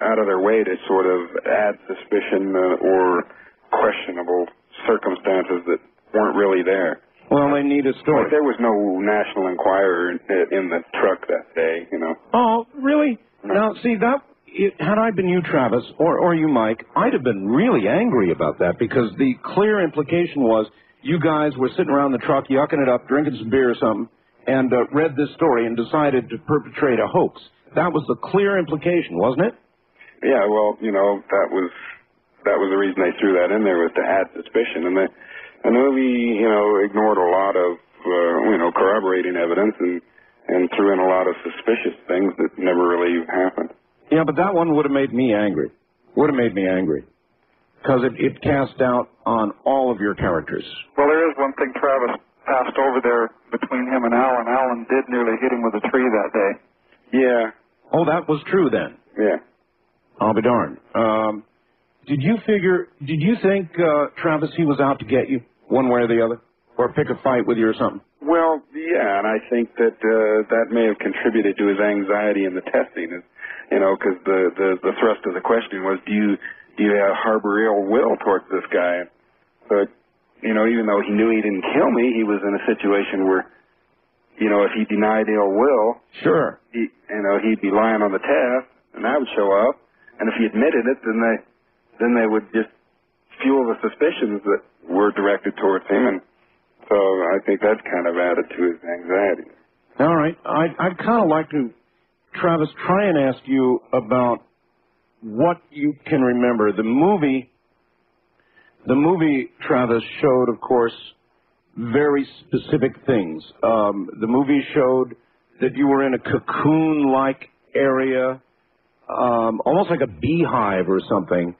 out of their way to sort of add suspicion or questionable circumstances that weren't really there. Well, they need a story. But there was no National Enquirer in the truck that day, Oh, really? No. Now, see, had I been you, Travis, or you, Mike, I'd have been really angry about that, because the clear implication was you guys were sitting around the truck, yucking it up, drinking some beer or something, and read this story and decided to perpetrate a hoax. That was the clear implication, wasn't it? Yeah, well, that was the reason they threw that in there, was to add suspicion. And the movie, ignored a lot of, corroborating evidence and threw in a lot of suspicious things that never really happened. Yeah, but that one would have made me angry. Would have made me angry. Because it cast doubt on all of your characters. Well, there is one thing Travis passed over there between him and Alan. Alan did nearly hit him with a tree that day. Yeah. Oh, that was true then? Yeah. I'll be darned. Did you think, Travis, he was out to get you, one way or the other? Or pick a fight with you or something? Well, yeah, and I think that that may have contributed to his anxiety in the testing, because the thrust of the question was, do you harbor ill will towards this guy? But, even though he knew he didn't kill me, he was in a situation where, if he denied ill will, sure, he'd be lying on the test, and that would show up. And if he admitted it, then they would just fuel the suspicions that were directed towards him, and so I think that kind of added to his anxiety. All right. I'd kind of like to Travis, try and ask you about what you can remember. The movie, Travis, showed, of course, very specific things. The movie showed that you were in a cocoon-like area, almost like a beehive or something.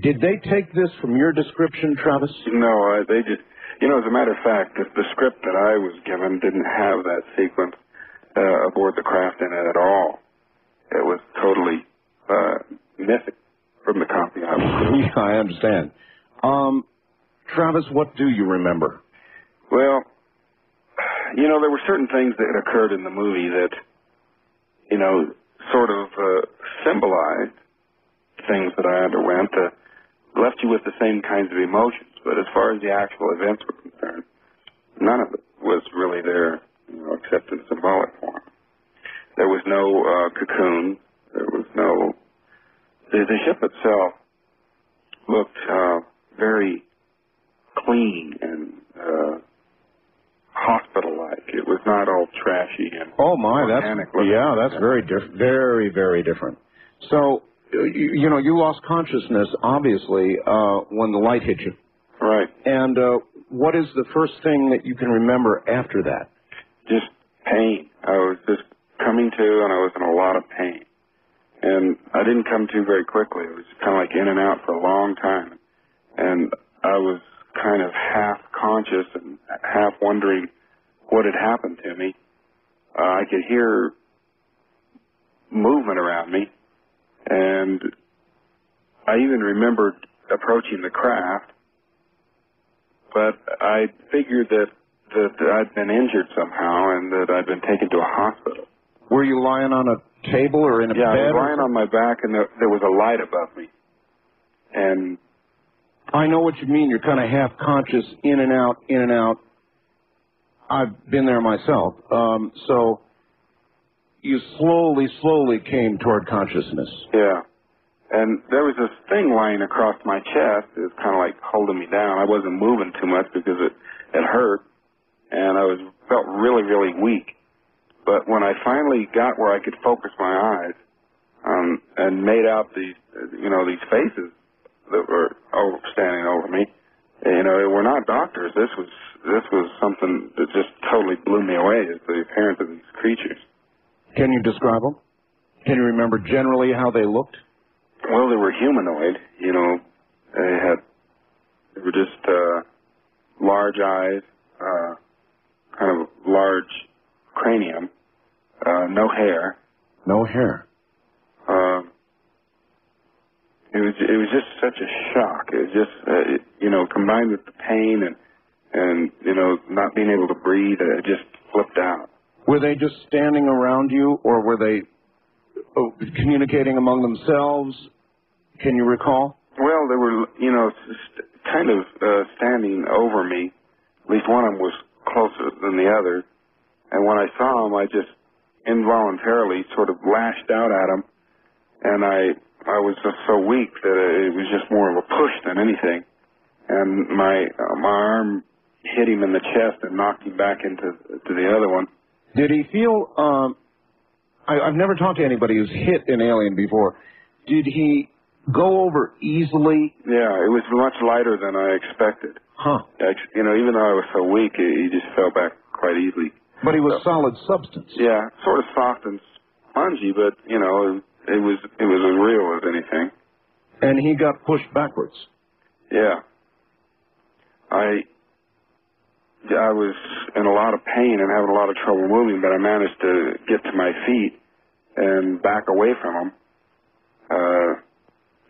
Did they take this from your description, Travis? No, they just, as a matter of fact, the script that I was given didn't have that sequence aboard the craft in it at all. It was totally missing from the copy I was. Yeah, I understand. Travis, what do you remember? Well, there were certain things that occurred in the movie that, sort of symbolized things that I underwent, left you with the same kinds of emotions. But as far as the actual events were concerned, none of it was really there, except in symbolic form. There was no cocoon. There was no... The ship itself looked very clean and hospital-like. It was not all trashy and that's very different. Very, very different. So, you lost consciousness, obviously, when the light hit you. Right. And what is the first thing that you can remember after that? Just pain. I was just coming to, and I was in a lot of pain. And I didn't come to very quickly. It was kind of like in and out for a long time. And I was kind of half conscious and half wondering what had happened to me. I could hear movement around me, and I even remembered approaching the craft, but I figured that I'd been injured somehow and that I'd been taken to a hospital. Were you lying on a table or in a bed? Yeah, I was lying on my back, and there was a light above me. And I know what you mean. You're kind of half conscious, in and out, in and out. I've been there myself. So you slowly came toward consciousness. Yeah. And there was this thing lying across my chest. It was kind of like holding me down. I wasn't moving too much because it hurt, and I felt really, really weak. But when I finally got where I could focus my eyes and made out these faces that were standing over me, they were not doctors. This was something that just totally blew me away, is the appearance of these creatures. Can you describe them? Can you remember generally how they looked? Well, they were humanoid. They were just large eyes, kind of large cranium, no hair. No hair. It was just such a shock. It was just combined with the pain and not being able to breathe, it just flipped out. Were they just standing around you, or were they communicating among themselves? Can you recall? Well, they were, kind of standing over me. At least one of them was closer than the other. And when I saw them, I just involuntarily sort of lashed out at them. And I was just so weak that it was just more of a push than anything. And my arm hit him in the chest and knocked him back into the other one. Did he feel, I've never talked to anybody who's hit an alien before. Did he go over easily? Yeah, it was much lighter than I expected. Huh. Even though I was so weak, he just fell back quite easily. But he was solid substance. Yeah, sort of soft and spongy, but, it was as real as anything. And he got pushed backwards. Yeah. I was in a lot of pain and having a lot of trouble moving, but I managed to get to my feet and back away from them.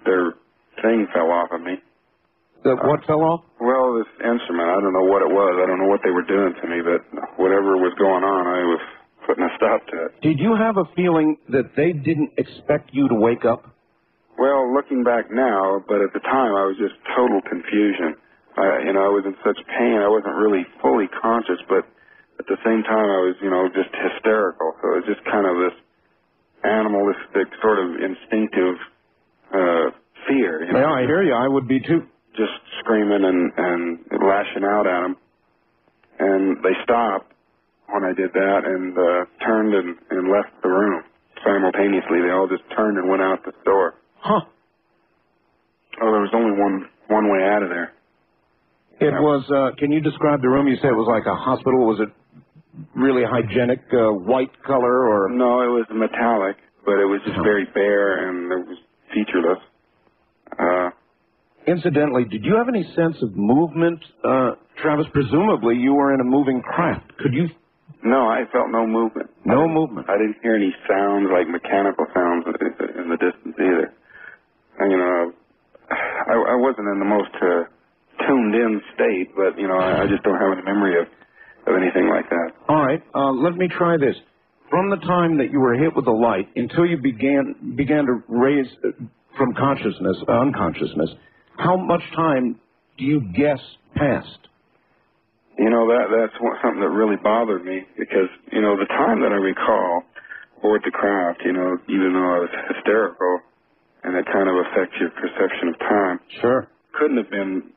Their thing fell off of me. What fell off? Well, this instrument. I don't know what it was. I don't know what they were doing to me, but whatever was going on, I was putting a stop to it. Did you have a feeling that they didn't expect you to wake up? Well, looking back now, but at the time I was just total confusion. I was in such pain. I wasn't really fully conscious, but at the same time I was, just hysterical. So it was just kind of this animalistic sort of instinctive fear. Yeah, I hear you. I would be too. Just screaming and lashing out at them. And they stopped when I did that and turned and left the room. simultaneously. They all just turned and went out the door. Huh. Oh, there was only one way out of there. It was, can you describe the room? You said it was like a hospital. Was it really hygienic, white color, or? No, it was metallic, but it was just very bare and it was featureless. Incidentally, did you have any sense of movement, Travis? Presumably you were in a moving craft. Could you? No, I felt no movement. No movement. I didn't hear any sounds, like mechanical sounds in the distance either. And, you know, I wasn't in the most tuned in state, but, you know, I just don't have any memory of anything like that. All right, let me try this. From the time that you were hit with the light until you began to raise from unconsciousness, how much time do you guess passed? You know, that's something that really bothered me because, you know, the time that I recall aboard the craft, you know, even though I was hysterical, and it kind of affects your perception of time. Sure. Couldn't have been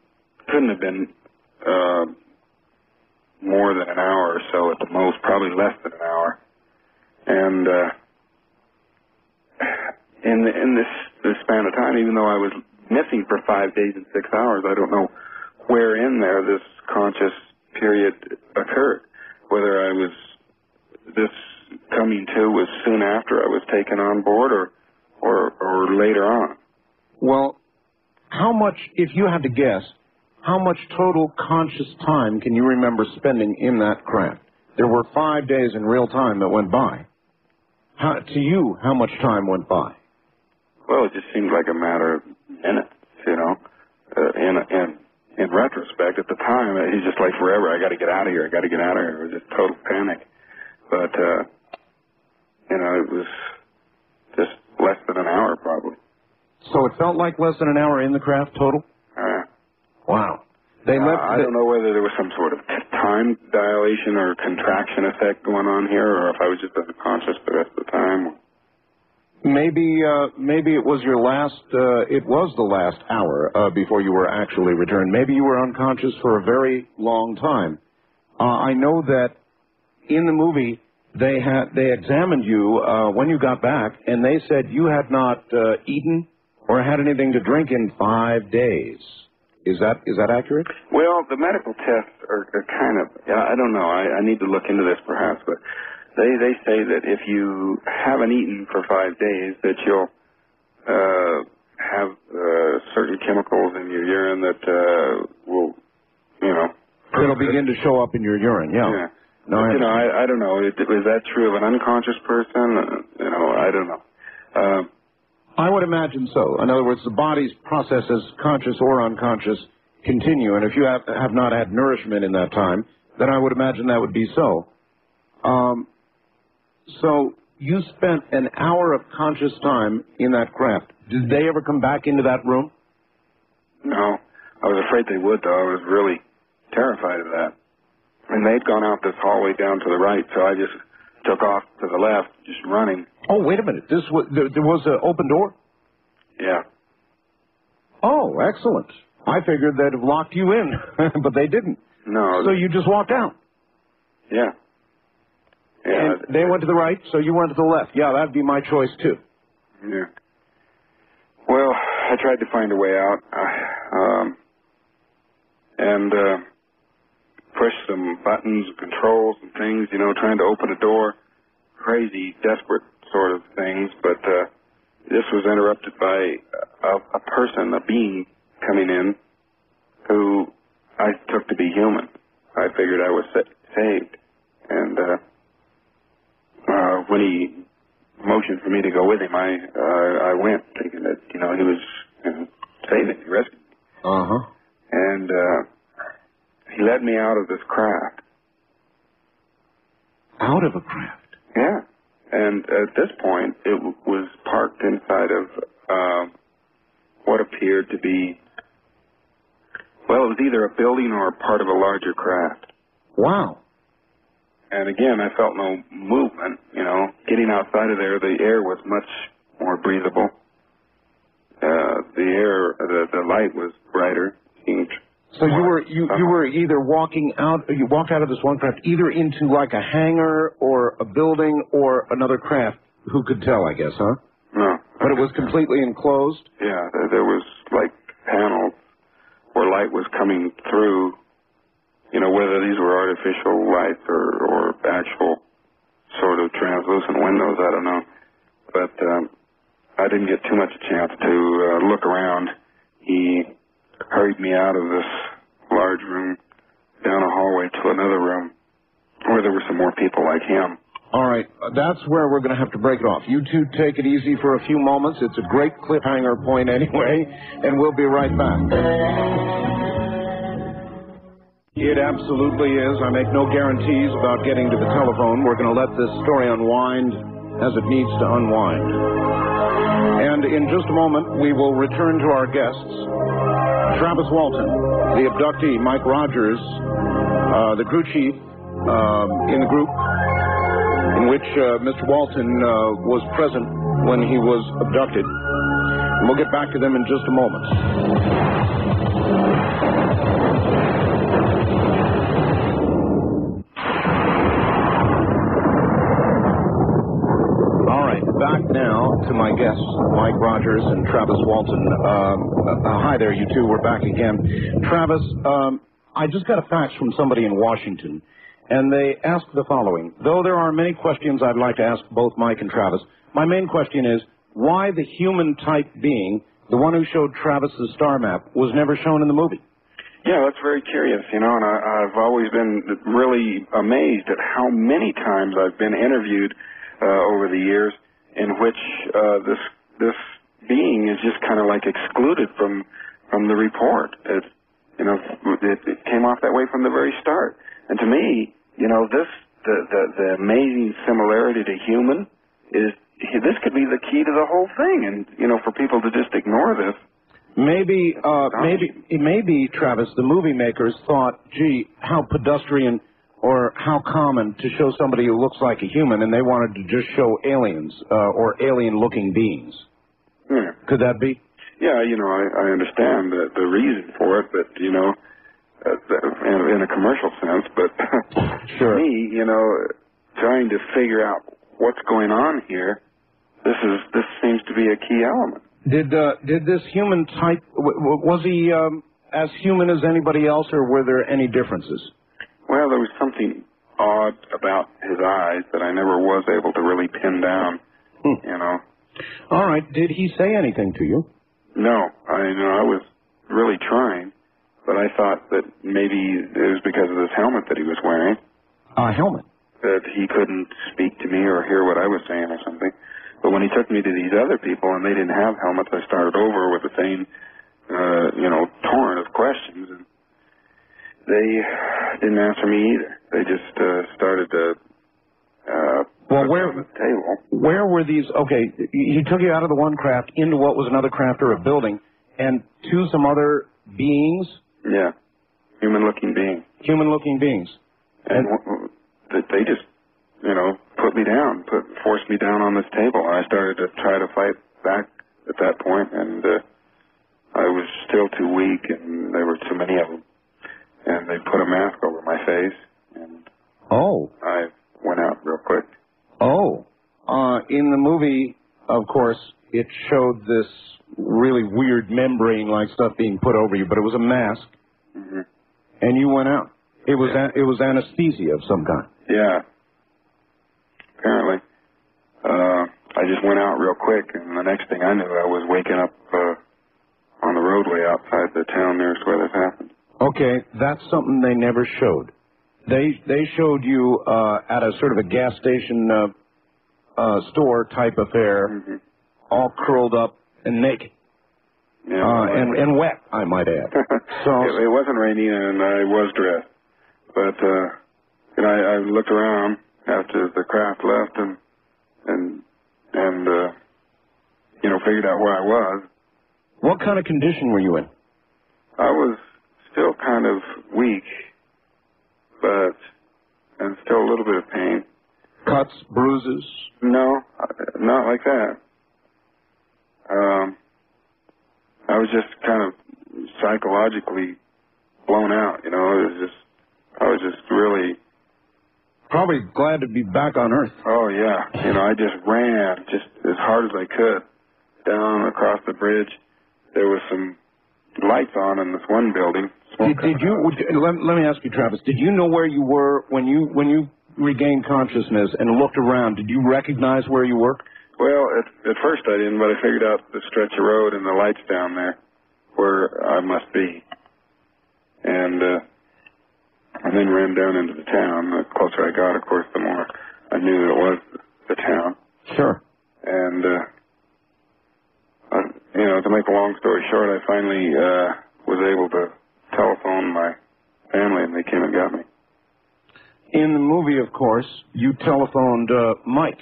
more than an hour or so at the most, probably less than an hour. And in this span of time, even though I was missing for 5 days and 6 hours, I don't know where in there this conscious period occurred. Whether this coming to was soon after I was taken on board or later on. Well, how much, if you had to guess, how much total conscious time can you remember spending in that craft? There were 5 days in real time that went by. To you, how much time went by? Well, it just seemed like a matter of minutes, you know. In retrospect, at the time, it was just like forever. I got to get out of here. I got to get out of here. It was just total panic. But, you know, it was just less than an hour, probably. So it felt like less than an hour in the craft total? Wow. I don't know whether there was some sort of time dilation or contraction effect going on here, or if I was just unconscious the rest of the time. Maybe it was the last hour before you were actually returned. Maybe you were unconscious for a very long time. I know that in the movie they examined you when you got back, and they said you had not eaten or had anything to drink in 5 days. Is that accurate? Well, the medical tests are kind of, I don't know. I need to look into this perhaps, but they say that if you haven't eaten for 5 days, that you'll have certain chemicals in your urine that will, you know. It'll begin to show up in your urine, yeah. No, but, you know, I don't know. Is that true of an unconscious person? You know, I don't know. I would imagine so. In other words, the body's processes, conscious or unconscious, continue. And if you have not had nourishment in that time, then I would imagine that would be so. So you spent an hour of conscious time in that craft. Did they ever come back into that room? No. I was afraid they would, though. I was really terrified of that. And they'd gone out this hallway down to the right, so I just took off to the left, just running. Oh, wait a minute. There was an open door? Yeah. Oh, excellent. I figured they'd have locked you in, but they didn't. No. So you just walked out? Yeah. And they went to the right, so you went to the left. Yeah, that'd be my choice, too. Yeah. Well, I tried to find a way out, and pushed some buttons, controls, and things, you know, trying to open a door. Crazy, desperate sort of things, but this was interrupted by a person, a being, coming in who I took to be human. I figured I was saved, and when he motioned for me to go with him, I went, thinking that, you know, he was saving me, rescuing me. Uh-huh. And he led me out of this craft. Out of a craft? Yeah. And at this point, it was parked inside of what appeared to be, well, it was either a building or a part of a larger craft. Wow. And again, I felt no movement, you know. Getting outside of there, the air was much more breathable. The light was brighter. So you were either you walked out of this one craft either into like a hangar or a building or another craft who could tell, I guess, huh? No. But it was completely enclosed? Yeah, there was, like, panels where light was coming through, whether these were artificial lights or actual sort of translucent windows, I don't know. But I didn't get too much a chance to look around. He hurried me out of this large room, down a hallway to another room where there were some more people like him. All right, that's where we're going to have to break it off. You two take it easy for a few moments. It's a great cliffhanger point anyway, and we'll be right back. It absolutely is. I make no guarantees about getting to the telephone. We're going to let this story unwind as it needs to unwind. And in just a moment, we will return to our guests. Travis Walton, the abductee, Mike Rogers, the crew chief in the group in which Mr. Walton was present when he was abducted. And we'll get back to them in just a moment. Back now to my guests, Mike Rogers and Travis Walton. Hi there, you two. We're back again. Travis, I just got a fax from somebody in Washington, and they asked the following. Though there are many questions I'd like to ask both Mike and Travis, my main question is, why the human-type being, the one who showed Travis's star map, was never shown in the movie? Yeah, that's very curious, and I've always been really amazed at how many times I've been interviewed over the years in which this being is just kind of like excluded from the report. It came off that way from the very start. And to me, the amazing similarity to human is this could be the key to the whole thing. And for people to just ignore this. Maybe, Travis, the movie makers thought, gee, how pedestrian or how common to show somebody who looks like a human, and they wanted to just show aliens or alien-looking beings. Yeah. Could that be? Yeah, I understand the reason for it, but, in a commercial sense, but sure. To me, trying to figure out what's going on here, this seems to be a key element. Did this human type, was he as human as anybody else, or were there any differences? Well, there was something odd about his eyes that I never was able to really pin down, All right. Did he say anything to you? No. I was really trying, but I thought that maybe it was because of this helmet that he was wearing. A helmet? That he couldn't speak to me or hear what I was saying or something. But when he took me to these other people and they didn't have helmets, I started over with the same, torrent of questions, and they didn't answer me either. They just started to well, put on the table. Where were these? Okay, he took you out of the one craft into what was another craft or a building, and to some other beings? Yeah, human-looking beings. Human-looking beings. And they just, put me down, forced me down on this table. I started to try to fight back at that point, and I was still too weak, and there were too many of them. And they put a mask over my face, and I went out real quick. In the movie, of course, it showed this really weird membrane-like stuff being put over you, but it was a mask, and you went out. It was anesthesia of some kind. Yeah. Apparently. I just went out real quick, and the next thing I knew, I was waking up on the roadway outside the town nearest where this happened. Okay, that's something they never showed. They showed you at a sort of a gas station store type affair, all curled up and naked. Yeah, and wet, I might add. So it wasn't raining, and I was dressed. But I looked around after the craft left, and figured out where I was. What kind of condition were you in? I was still kind of weak, and still a little bit of pain. Cuts, bruises? No, not like that. I was just kind of psychologically blown out, I was just really probably glad to be back on Earth. Oh, yeah. You know, I just ran just as hard as I could down across the bridge. There was some lights on in this one building. Did you? Let me ask you, Travis. Did you know where you were when you regained consciousness and looked around? Did you recognize where you were? Well, at first I didn't, but I figured out the stretch of road and the lights down there where I must be, and then ran down into the town. The closer I got, of course, the more I knew it was the town. Sure. And you know, to make a long story short, I finally was able to telephone my family, and they came and got me. In the movie, of course, you telephoned Mike.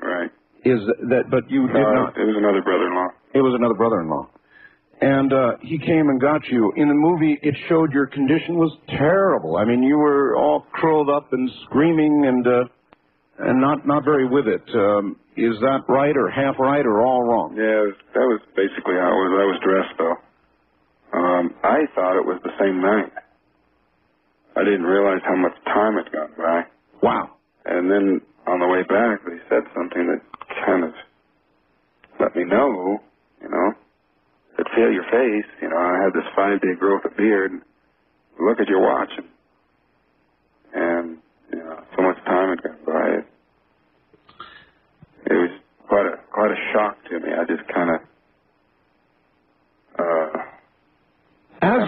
Right. But you did not. It was another brother-in-law. It was another brother-in-law. And he came and got you. In the movie, it showed your condition was terrible. I mean, you were all curled up and screaming and not very with it. Is that right or half right or all wrong? Yeah, that was basically how it was. I was dressed, though. I thought it was the same night. I didn't realize how much time had gone by. Wow. And then on the way back, they said something that kind of let me know, you know, that feel your face. You know, I had this 5-day growth of beard. Look at your watch. And you know, so much time had gone by. It was quite a shock to me. I just kind of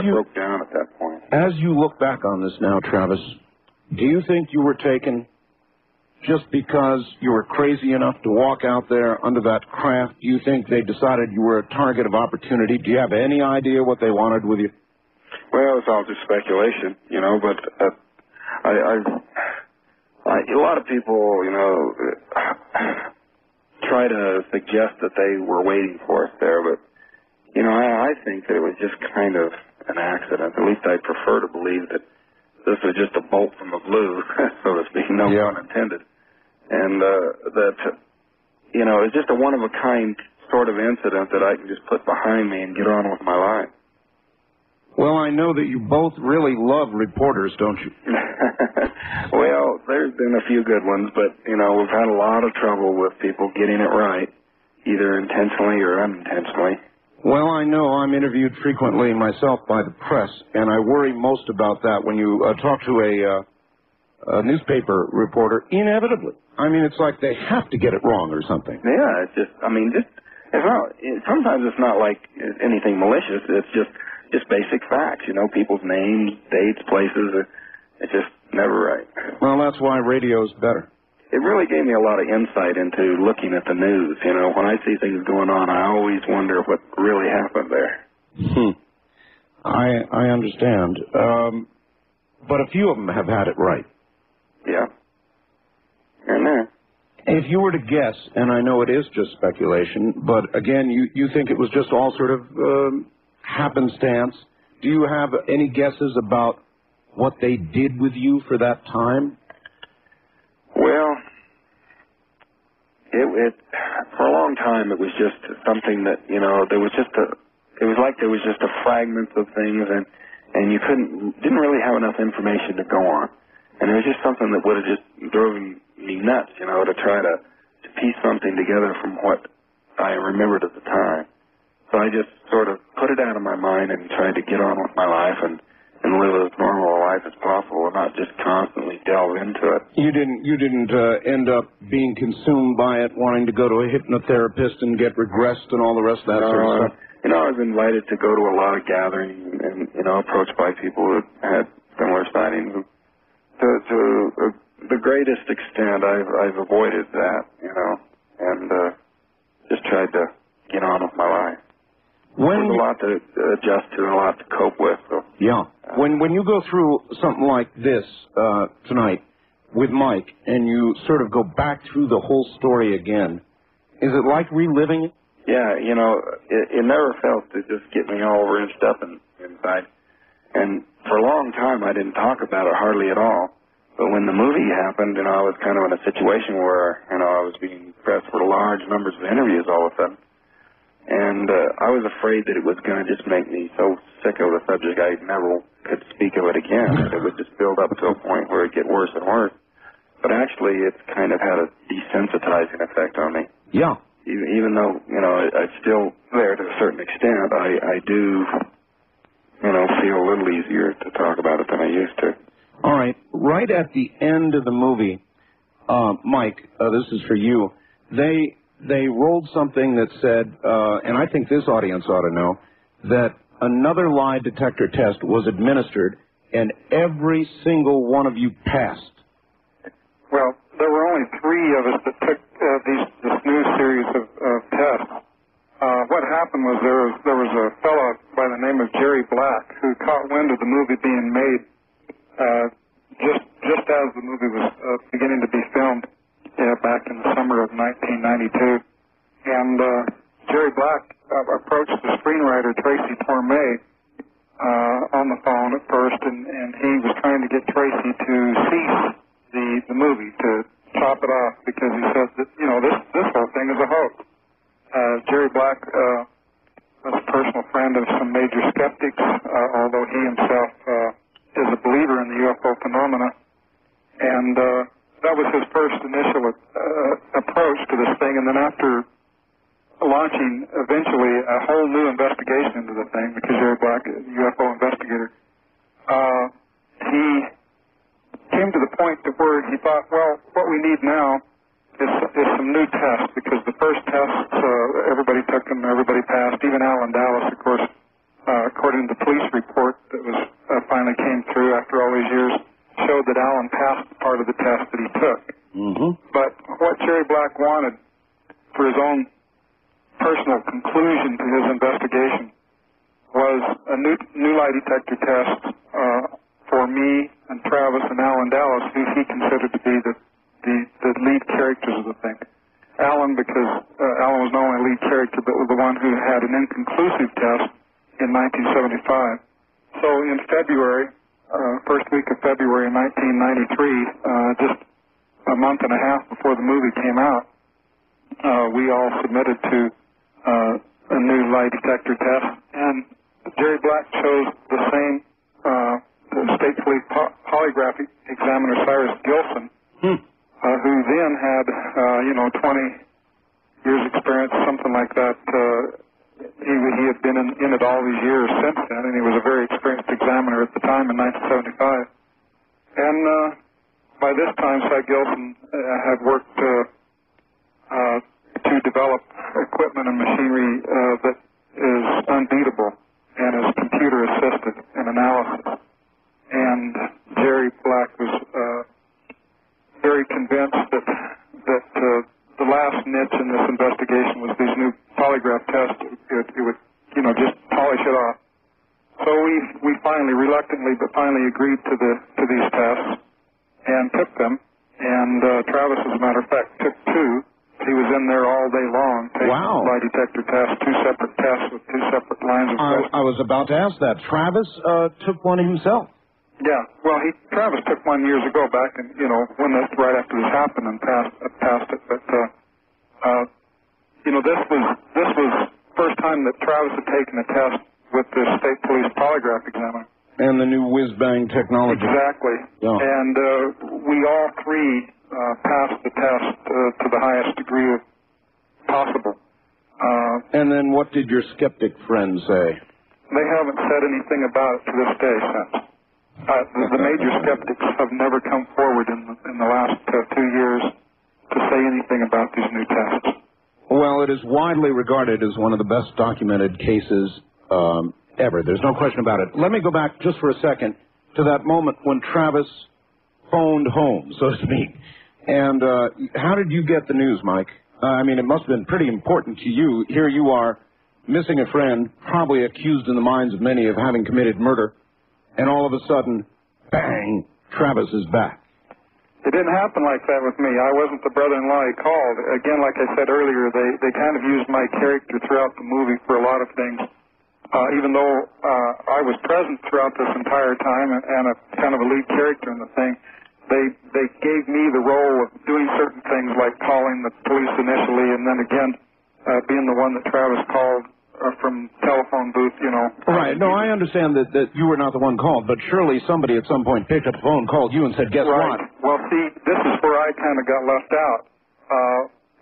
broke down at that point. As you look back on this now, Travis, do you think you were taken just because you were crazy enough to walk out there under that craft? Do you think they decided you were a target of opportunity? Do you have any idea what they wanted with you? Well, it's all just speculation, you know, but a lot of people, you know, try to suggest that they were waiting for us there, but, you know, I think that it was just kind of an accident. At least I prefer to believe that this was just a bolt from the blue, so to speak, no pun intended. And that, you know, it's just a one-of-a-kind sort of incident that I can just put behind me and get on with my life. Well, I know that you both really love reporters, don't you? Well, there's been a few good ones, but, you know, we've had a lot of trouble with people getting it right, either intentionally or unintentionally. Well, I know I'm interviewed frequently myself by the press, and I worry most about that when you talk to a newspaper reporter, inevitably. I mean, it's like they have to get it wrong or something. Yeah, it's just, I mean, it's not, sometimes it's not like anything malicious. It's just basic facts, you know, people's names, dates, places. It's just never right. Well, that's why radio's better. It really gave me a lot of insight into looking at the news. You know, when I see things going on, I always wonder what really happened there. I understand. But a few of them have had it right. Yeah. And there. If you were to guess, and I know it is just speculation, but again, you think it was just all sort of happenstance. Do you have any guesses about what they did with you for that time? Well, it for a long time it was just something that, you know, it was like there was just a fragment of things, and you didn't really have enough information to go on, and it was just something that would have just driven me nuts, you know, to try to piece something together from what I remembered at the time. So I just sort of put it out of my mind and tried to get on with my life and live as normal a life as possible and not just constantly delve into it. You didn't end up being consumed by it, wanting to go to a hypnotherapist and get regressed and all the rest of that sort of stuff? You know, I was invited to go to a lot of gatherings and you know, approached by people who had similar sightings. To the greatest extent, I've avoided that, you know, and just tried to get on with my life. There's a lot to adjust to and a lot to cope with. So. Yeah. When you go through something like this tonight with Mike and you sort of go back through the whole story again, is it like reliving it? Yeah, you know, it never fails to just get me all wrenched up inside. And for a long time, I didn't talk about it hardly at all. But when the movie happened, you know, I was kind of in a situation where, you know, I was being pressed for large numbers of interviews all of a sudden. And I was afraid that it was going to just make me so sick of the subject I never could speak of it again. It would just build up to a point where it'd get worse and worse. But actually, it's kind of had a desensitizing effect on me. Yeah. Even though, it's still there to a certain extent, I do, feel a little easier to talk about it than I used to. All right. Right at the end of the movie, Mike, this is for you. They rolled something that said, and I think this audience ought to know, that another lie detector test was administered, and every single one of you passed. Well, there were only 3 of us that took this new series of tests. What happened was there was a fellow by the name of Jerry Black who caught wind of the movie being made just as the movie was beginning to be filmed back in the summer of 1992. And Jerry Black approached the screenwriter Tracy Torme on the phone at first, and he was trying to get Tracy to cease the movie, to chop it off, because he said that, this whole thing is a hoax. Jerry Black was a personal friend of some major skeptics, although he himself is a believer in the UFO phenomena. And that was his first initial approach to this thing. And then after launching eventually a whole new investigation into the thing, because Jerry Black is a UFO investigator, he came to the point to where he thought, well, what we need now is some new tests, because the first tests, everybody took them, everybody passed, even Alan Dallas, of course, according to the police report that was finally came through after all these years, showed that Alan passed part of the test that he took. Mm-hmm. But what Jerry Black wanted for his own personal conclusion to his investigation was a new lie detector test for me and Travis and Alan Dallas, who he considered to be the lead characters of the thing. Alan, because Alan was not only a lead character, but was the one who had an inconclusive test in 1975. So in February, first week of February 1993, just a month and a half before the movie came out, we all submitted to a new lie detector test, and Jerry Black chose the same state police polygraph examiner, Cyrus Gilson, who then had, 20 years experience, something like that. He had been in it all these years since then, and he was a very experienced examiner at the time in 1975. And by this time, Cy Gilson had worked to develop equipment and machinery that is unbeatable and is computer-assisted in analysis. And Jerry Black was very convinced that the last niche in this investigation was these new polygraph tests. It would, just polish it off. So we finally, reluctantly, but finally agreed to these tests and took them. And Travis, as a matter of fact, took 2. He was in there all day long taking lie detector tests, 2 separate tests with 2 separate lines of questions. I was about to ask that. Travis took one himself. Yeah, well, Travis took one years ago back, and when right after this happened, and passed it. But this was first time that Travis had taken a test with the state police polygraph examiner. And the new whiz-bang technology. Exactly. Yeah. And we all 3 passed the test to the highest degree possible. And then what did your skeptic friends say? They haven't said anything about it to this day since. The major skeptics have never come forward in the last 2 years to say anything about these new tests. Well, it is widely regarded as one of the best documented cases ever. There's no question about it. Let me go back just for a second to that moment when Travis phoned home, so to speak. And how did you get the news, Mike? It must have been pretty important to you. Here you are, missing a friend, probably accused in the minds of many of having committed murder, and all of a sudden, bang, Travis is back. It didn't happen like that with me. I wasn't the brother-in-law he called. Again, like I said earlier, they kind of used my character throughout the movie for a lot of things. Even though I was present throughout this entire time and a kind of a lead character in the thing, they gave me the role of doing certain things like calling the police initially, and then again being the one that Travis called from telephone booth, Right. No, I understand that you were not the one called, but surely somebody at some point picked up the phone, called you, and said, guess what? Well, Well, see, this is where I kind of got left out.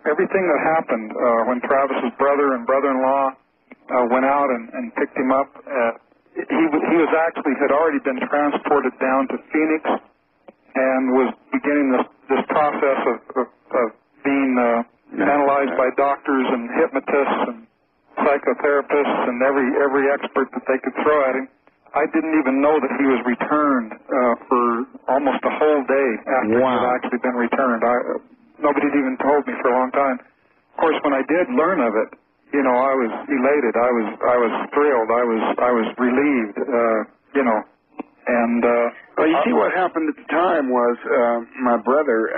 Everything that happened when Travis's brother and brother-in-law went out and picked him up, he was actually had already been transported down to Phoenix and was beginning this process of being analyzed by doctors and hypnotists and psychotherapists and every expert that they could throw at him. I didn't even know that he was returned for almost a whole day after he had actually been returned. Nobody had even told me for a long time. Of course, when I did learn of it, you know, I was elated. I was thrilled. I was relieved. You know, and well, you see, what happened at the time was my brother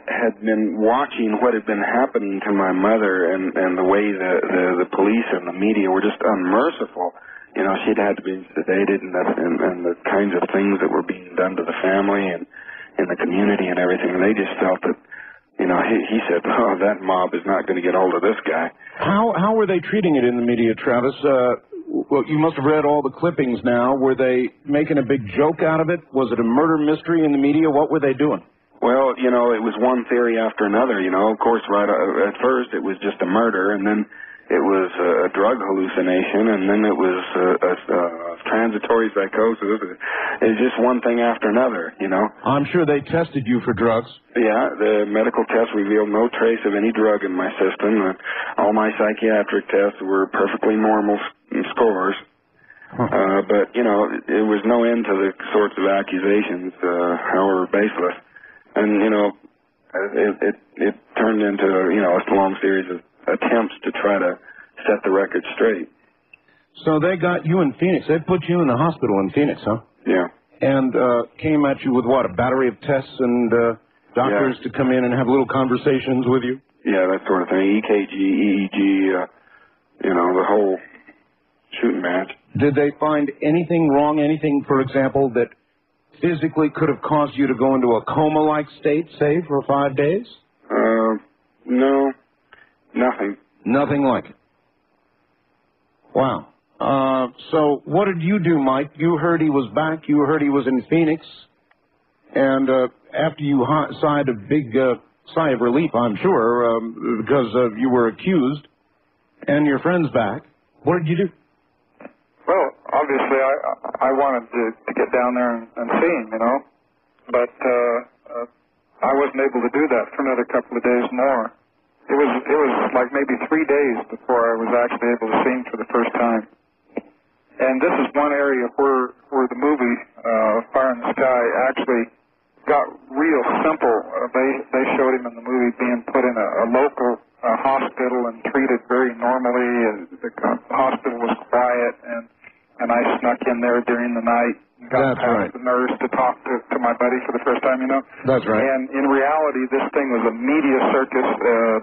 had been watching what had been happening to my mother, and the way the police and the media were just unmerciful. You know, she'd had to be sedated, and the kinds of things that were being done to the family and in the community and everything. And they just felt that, you know, he said, "Oh, that mob is not going to get hold of this guy." How were they treating it in the media, Travis? Well, you must have read all the clippings now. Were they making a big joke out of it? Was it a murder mystery in the media? What were they doing? Well, you know, it was one theory after another. You know, of course, right at first it was just a murder, and then it was a drug hallucination, and then it was a transitory psychosis. It was just one thing after another, you know. I'm sure they tested you for drugs. Yeah, the medical tests revealed no trace of any drug in my system. All my psychiatric tests were perfectly normal scores. But, you know, it was no end to the sorts of accusations, however baseless. And, you know, it turned into, you know, a long series of attempts to try to set the record straight. So they got you in Phoenix. They put you in the hospital in Phoenix, huh? Yeah. And came at you with what, a battery of tests and doctors to come in and have little conversations with you? Yeah, that sort of thing. EKG, EEG, you know, the whole shooting match. Did they find anything wrong, anything, for example, that physically could have caused you to go into a coma-like state, say, for 5 days? No. Nothing. Nothing like it. Wow. So what did you do, Mike? You heard he was back. You heard he was in Phoenix. And after you sighed a big sigh of relief, I'm sure, because you were accused and your friend's back, what did you do? well, obviously I wanted to get down there and see him, you know, but I wasn't able to do that for another couple of days more. It was like maybe 3 days before I was actually able to see him for the first time. And this is one area where the movie Fire in the Sky actually got real simple. They showed him in the movie being put in a local hospital and treated very normally. And the hospital was quiet, and I snuck in there during the night and got past the nurse to talk to my buddy for the first time, you know. That's right. And in reality, this thing was a media circus.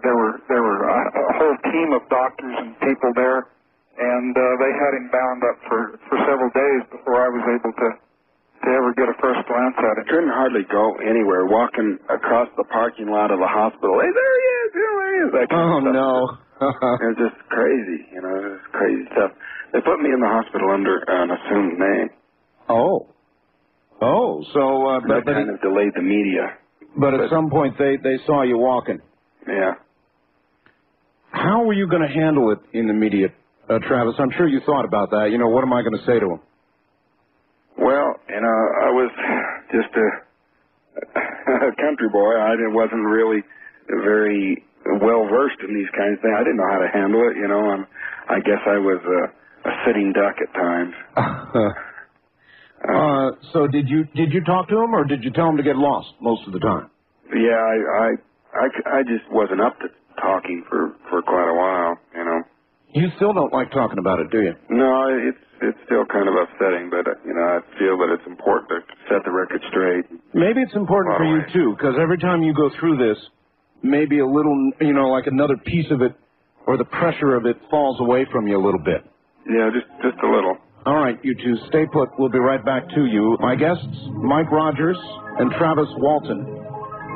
There were a whole team of doctors and people there, and they had him bound up for several days before I was able to ever get a first glance at him. Couldn't hardly go anywhere. Walking across the parking lot of the hospital, hey, there he is, there he is. That kind of stuff. No. It was just crazy, you know, it was crazy stuff. They put me in the hospital under an assumed name. Oh, so that kind of delayed the media. But at some point they saw you walking. Yeah. How were you going to handle it in the media, Travis? I'm sure you thought about that. You know, what am I going to say to him? Well, you know, I was just a country boy. I wasn't really very well versed in these kinds of things. I didn't know how to handle it. You know, I guess I was a sitting duck at times. So did you talk to him, or did you tell him to get lost most of the time? Yeah, I just wasn't up to talking for quite a while. You know. You still don't like talking about it, do you? No, it's still kind of upsetting, but you know, I feel that it's important to set the record straight. Maybe it's important for you too, because every time you go through this, maybe a little, you know, like another piece of it, or the pressure of it falls away from you a little bit. Yeah, just a little. All right, you two, stay put. We'll be right back to you. My guests, Mike Rogers and Travis Walton.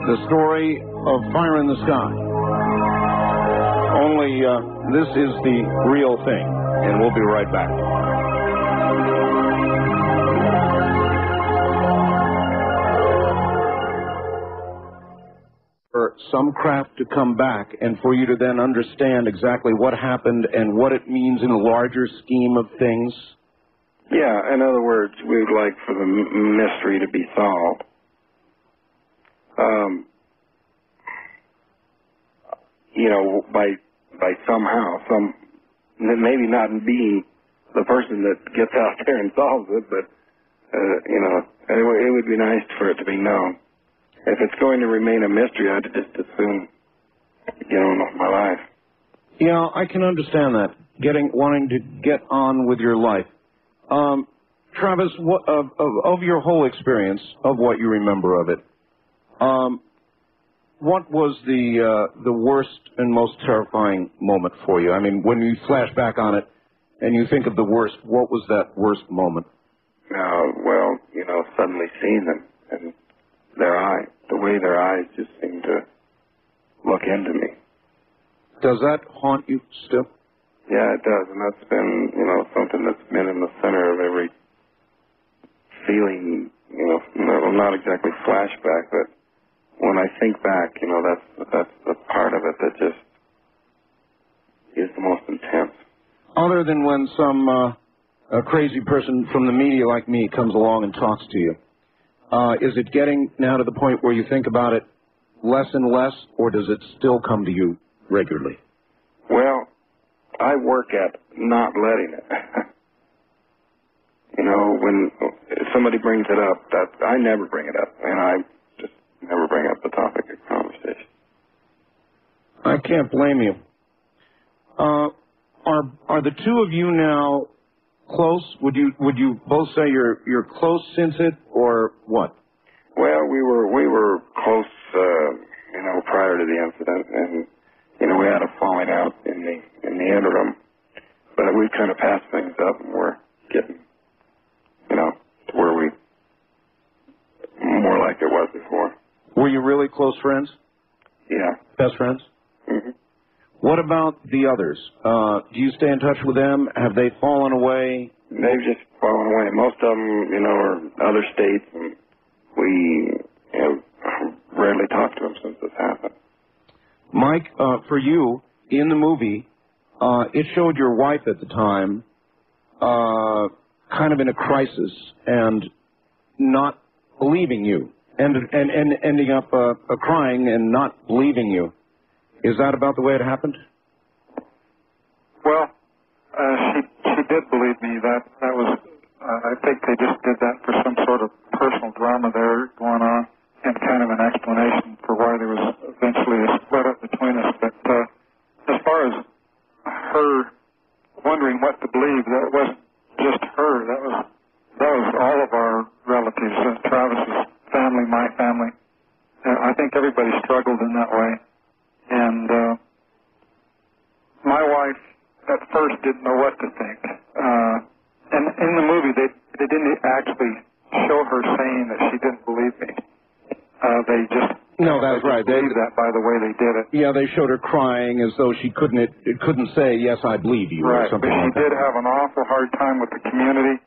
The story of Fire in the Sky. Only this is the real thing, and we'll be right back. some craft to come back and for you to then understand exactly what happened and what it means in a larger scheme of things? Yeah, in other words, we would like for the mystery to be solved. You know, by somehow, maybe not being the person that gets out there and solves it, but, you know, it would be nice for it to be known. If it's going to remain a mystery, I'd just as soon get on with my life. Yeah, I can understand that, wanting to get on with your life. Travis, of your whole experience, of what you remember of it, what was the worst and most terrifying moment for you? I mean, when you flash back on it and you think of the worst, what was that worst moment? Well, you know, suddenly seeing them and their eyes, the way their eyes just seem to look into me. Does that haunt you still? Yeah, it does, and that's been, you know, something that's been in the center of every feeling, you know, not exactly flashback, but when I think back, you know, that's the part of it that just is the most intense. Other than when some a crazy person from the media like me comes along and talks to you, is it getting now to the point where you think about it less and less, or does it still come to you regularly? Well, I work at not letting it. You know, when somebody brings it up, I never bring it up, and I just never bring up the topic of conversation. I can't blame you. Are the two of you now close? Would you both say you're close since it, or what? Well, we were close, you know, prior to the incident, and you know, we had a falling out in the interim, but we kind of passed things up, and we're getting, you know, to where we more like it was before. Were you really close friends? Yeah. Best friends? Mm-hmm. What about the others? Do you stay in touch with them? Have they fallen away? They've just fallen away. Most of them, you know, are other states, and we have rarely talked to them since this happened. Mike, for you, in the movie, it showed your wife at the time kind of in a crisis and not believing you, and ending up crying and not believing you. Is that about the way it happened? Well, she did believe me. That was, I think they just did that for some sort of personal drama there going on, and kind of an explanation for why there was eventually a split up between us. But as far as her wondering what to believe, that wasn't just her. That was all of our relatives, Travis's family, my family. I think everybody struggled in that way. And my wife at first didn't know what to think. And in the movie, they didn't actually show her saying that she didn't believe me. They just believed that by the way they did it. Yeah, they showed her crying as though she couldn't say, yes, I believe you, right, or something but like that. she did have an awful hard time with the community,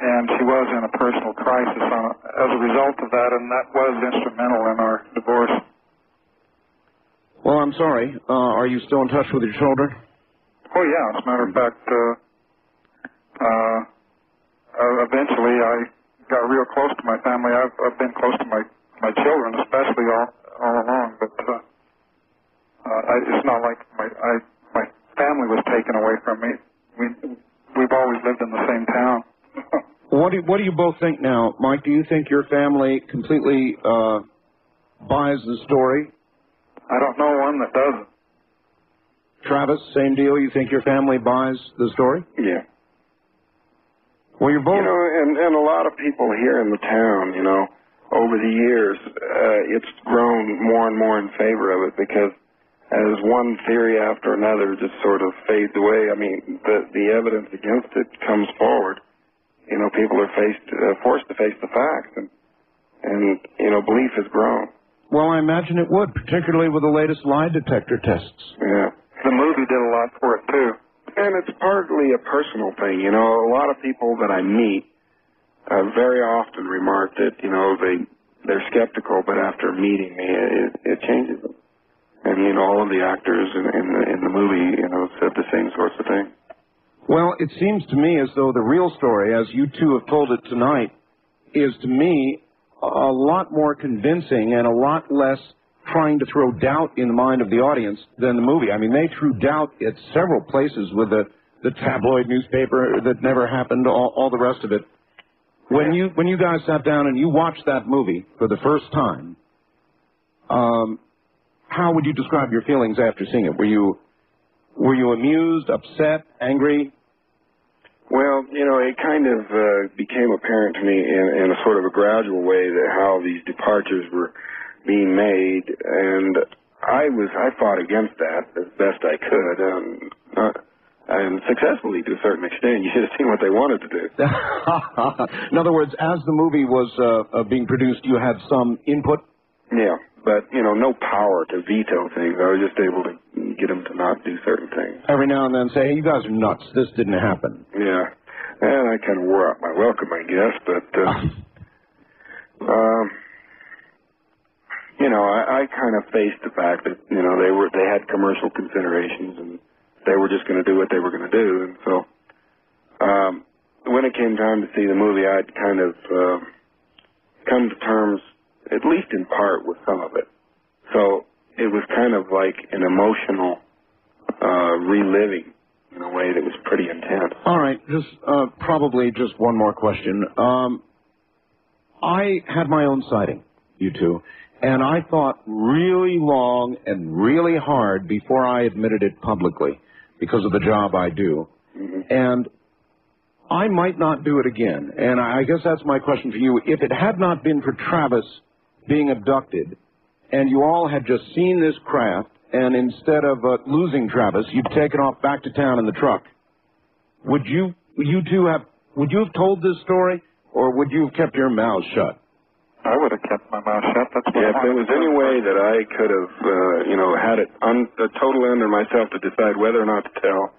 and she was in a personal crisis as a result of that, and that was instrumental in our divorce. Well, I'm sorry. Are you still in touch with your children? Oh, yeah. As a matter of fact, eventually I got real close to my family. I've been close to my children, especially all along. But it's not like my family was taken away from me. We've always lived in the same town. What do you both think now, Mike? Do you think your family completely buys the story? I don't know one that doesn't. Travis, same deal. You think your family buys the story? Yeah. Well, you're both. You know, and a lot of people here in the town, you know, over the years, it's grown more and more in favor of it because as one theory after another just sort of fades away, I mean, the evidence against it comes forward. You know, people are forced to face the facts, and you know, belief has grown. Well, I imagine it would, particularly with the latest lie detector tests. Yeah. The movie did a lot for it, too. And it's partly a personal thing. You know, a lot of people that I meet very often remark that, you know, they're skeptical, but after meeting me, it changes them. And, you know, all of the actors in the movie, you know, said the same sorts of thing. Well, it seems to me as though the real story, as you two have told it tonight, is to me a lot more convincing and a lot less trying to throw doubt in the mind of the audience than the movie. I mean, they threw doubt at several places with the tabloid newspaper that never happened, all the rest of it. When you guys sat down and you watched that movie for the first time, how would you describe your feelings after seeing it? Were you amused, upset, angry? Well, you know, it kind of became apparent to me in a sort of a gradual way that how these departures were being made, and I fought against that as best I could, and successfully to a certain extent. You should have seen what they wanted to do. In other words, as the movie was being produced, you had some input? Yeah, but, you know, no power to veto things. I was just able to get them to not do certain things. Every now and then say, hey, you guys are nuts. This didn't happen. Yeah, and I kind of wore out my welcome, I guess, but, you know, I kind of faced the fact that, you know, they had commercial considerations, and they were just going to do what they were going to do. And so when it came time to see the movie, I'd kind of come to terms, at least in part, with some of it. So it was kind of like an emotional reliving in a way that was pretty intense. All right, probably just one more question. I had my own sighting, you two, and I thought really long and really hard before I admitted it publicly because of the job I do. Mm-hmm. And I might not do it again. And I guess that's my question for you. If it had not been for Travis being abducted, and you all had just seen this craft, and instead of losing Travis, you'd taken off back to town in the truck, would you have told this story, or would you have kept your mouths shut? I would have kept my mouth shut. That's what if there was any way that I could have, you know, had it totally under myself to decide whether or not to tell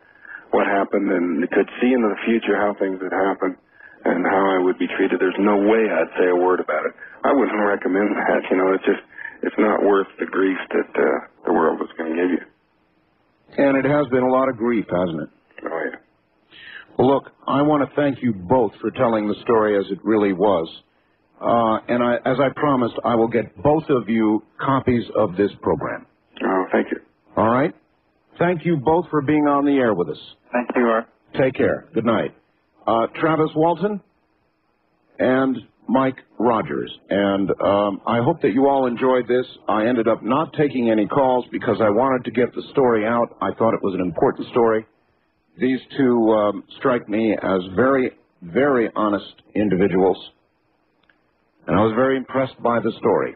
what happened, and could see into the future how things would happen and how I would be treated, there's no way I'd say a word about it. I wouldn't recommend that. You know, it's not worth the grief that the world is going to give you. And it has been a lot of grief, hasn't it? Oh, yeah. Well, look, I want to thank you both for telling the story as it really was. And as I promised, I will get both of you copies of this program. Oh, thank you. All right? Thank you both for being on the air with us. Thank you, Art. Take care. Good night. Travis Walton and Mike Rogers. And I hope that you all enjoyed this. I ended up not taking any calls because I wanted to get the story out. I thought it was an important story. These two strike me as very, very honest individuals. And I was very impressed by the story.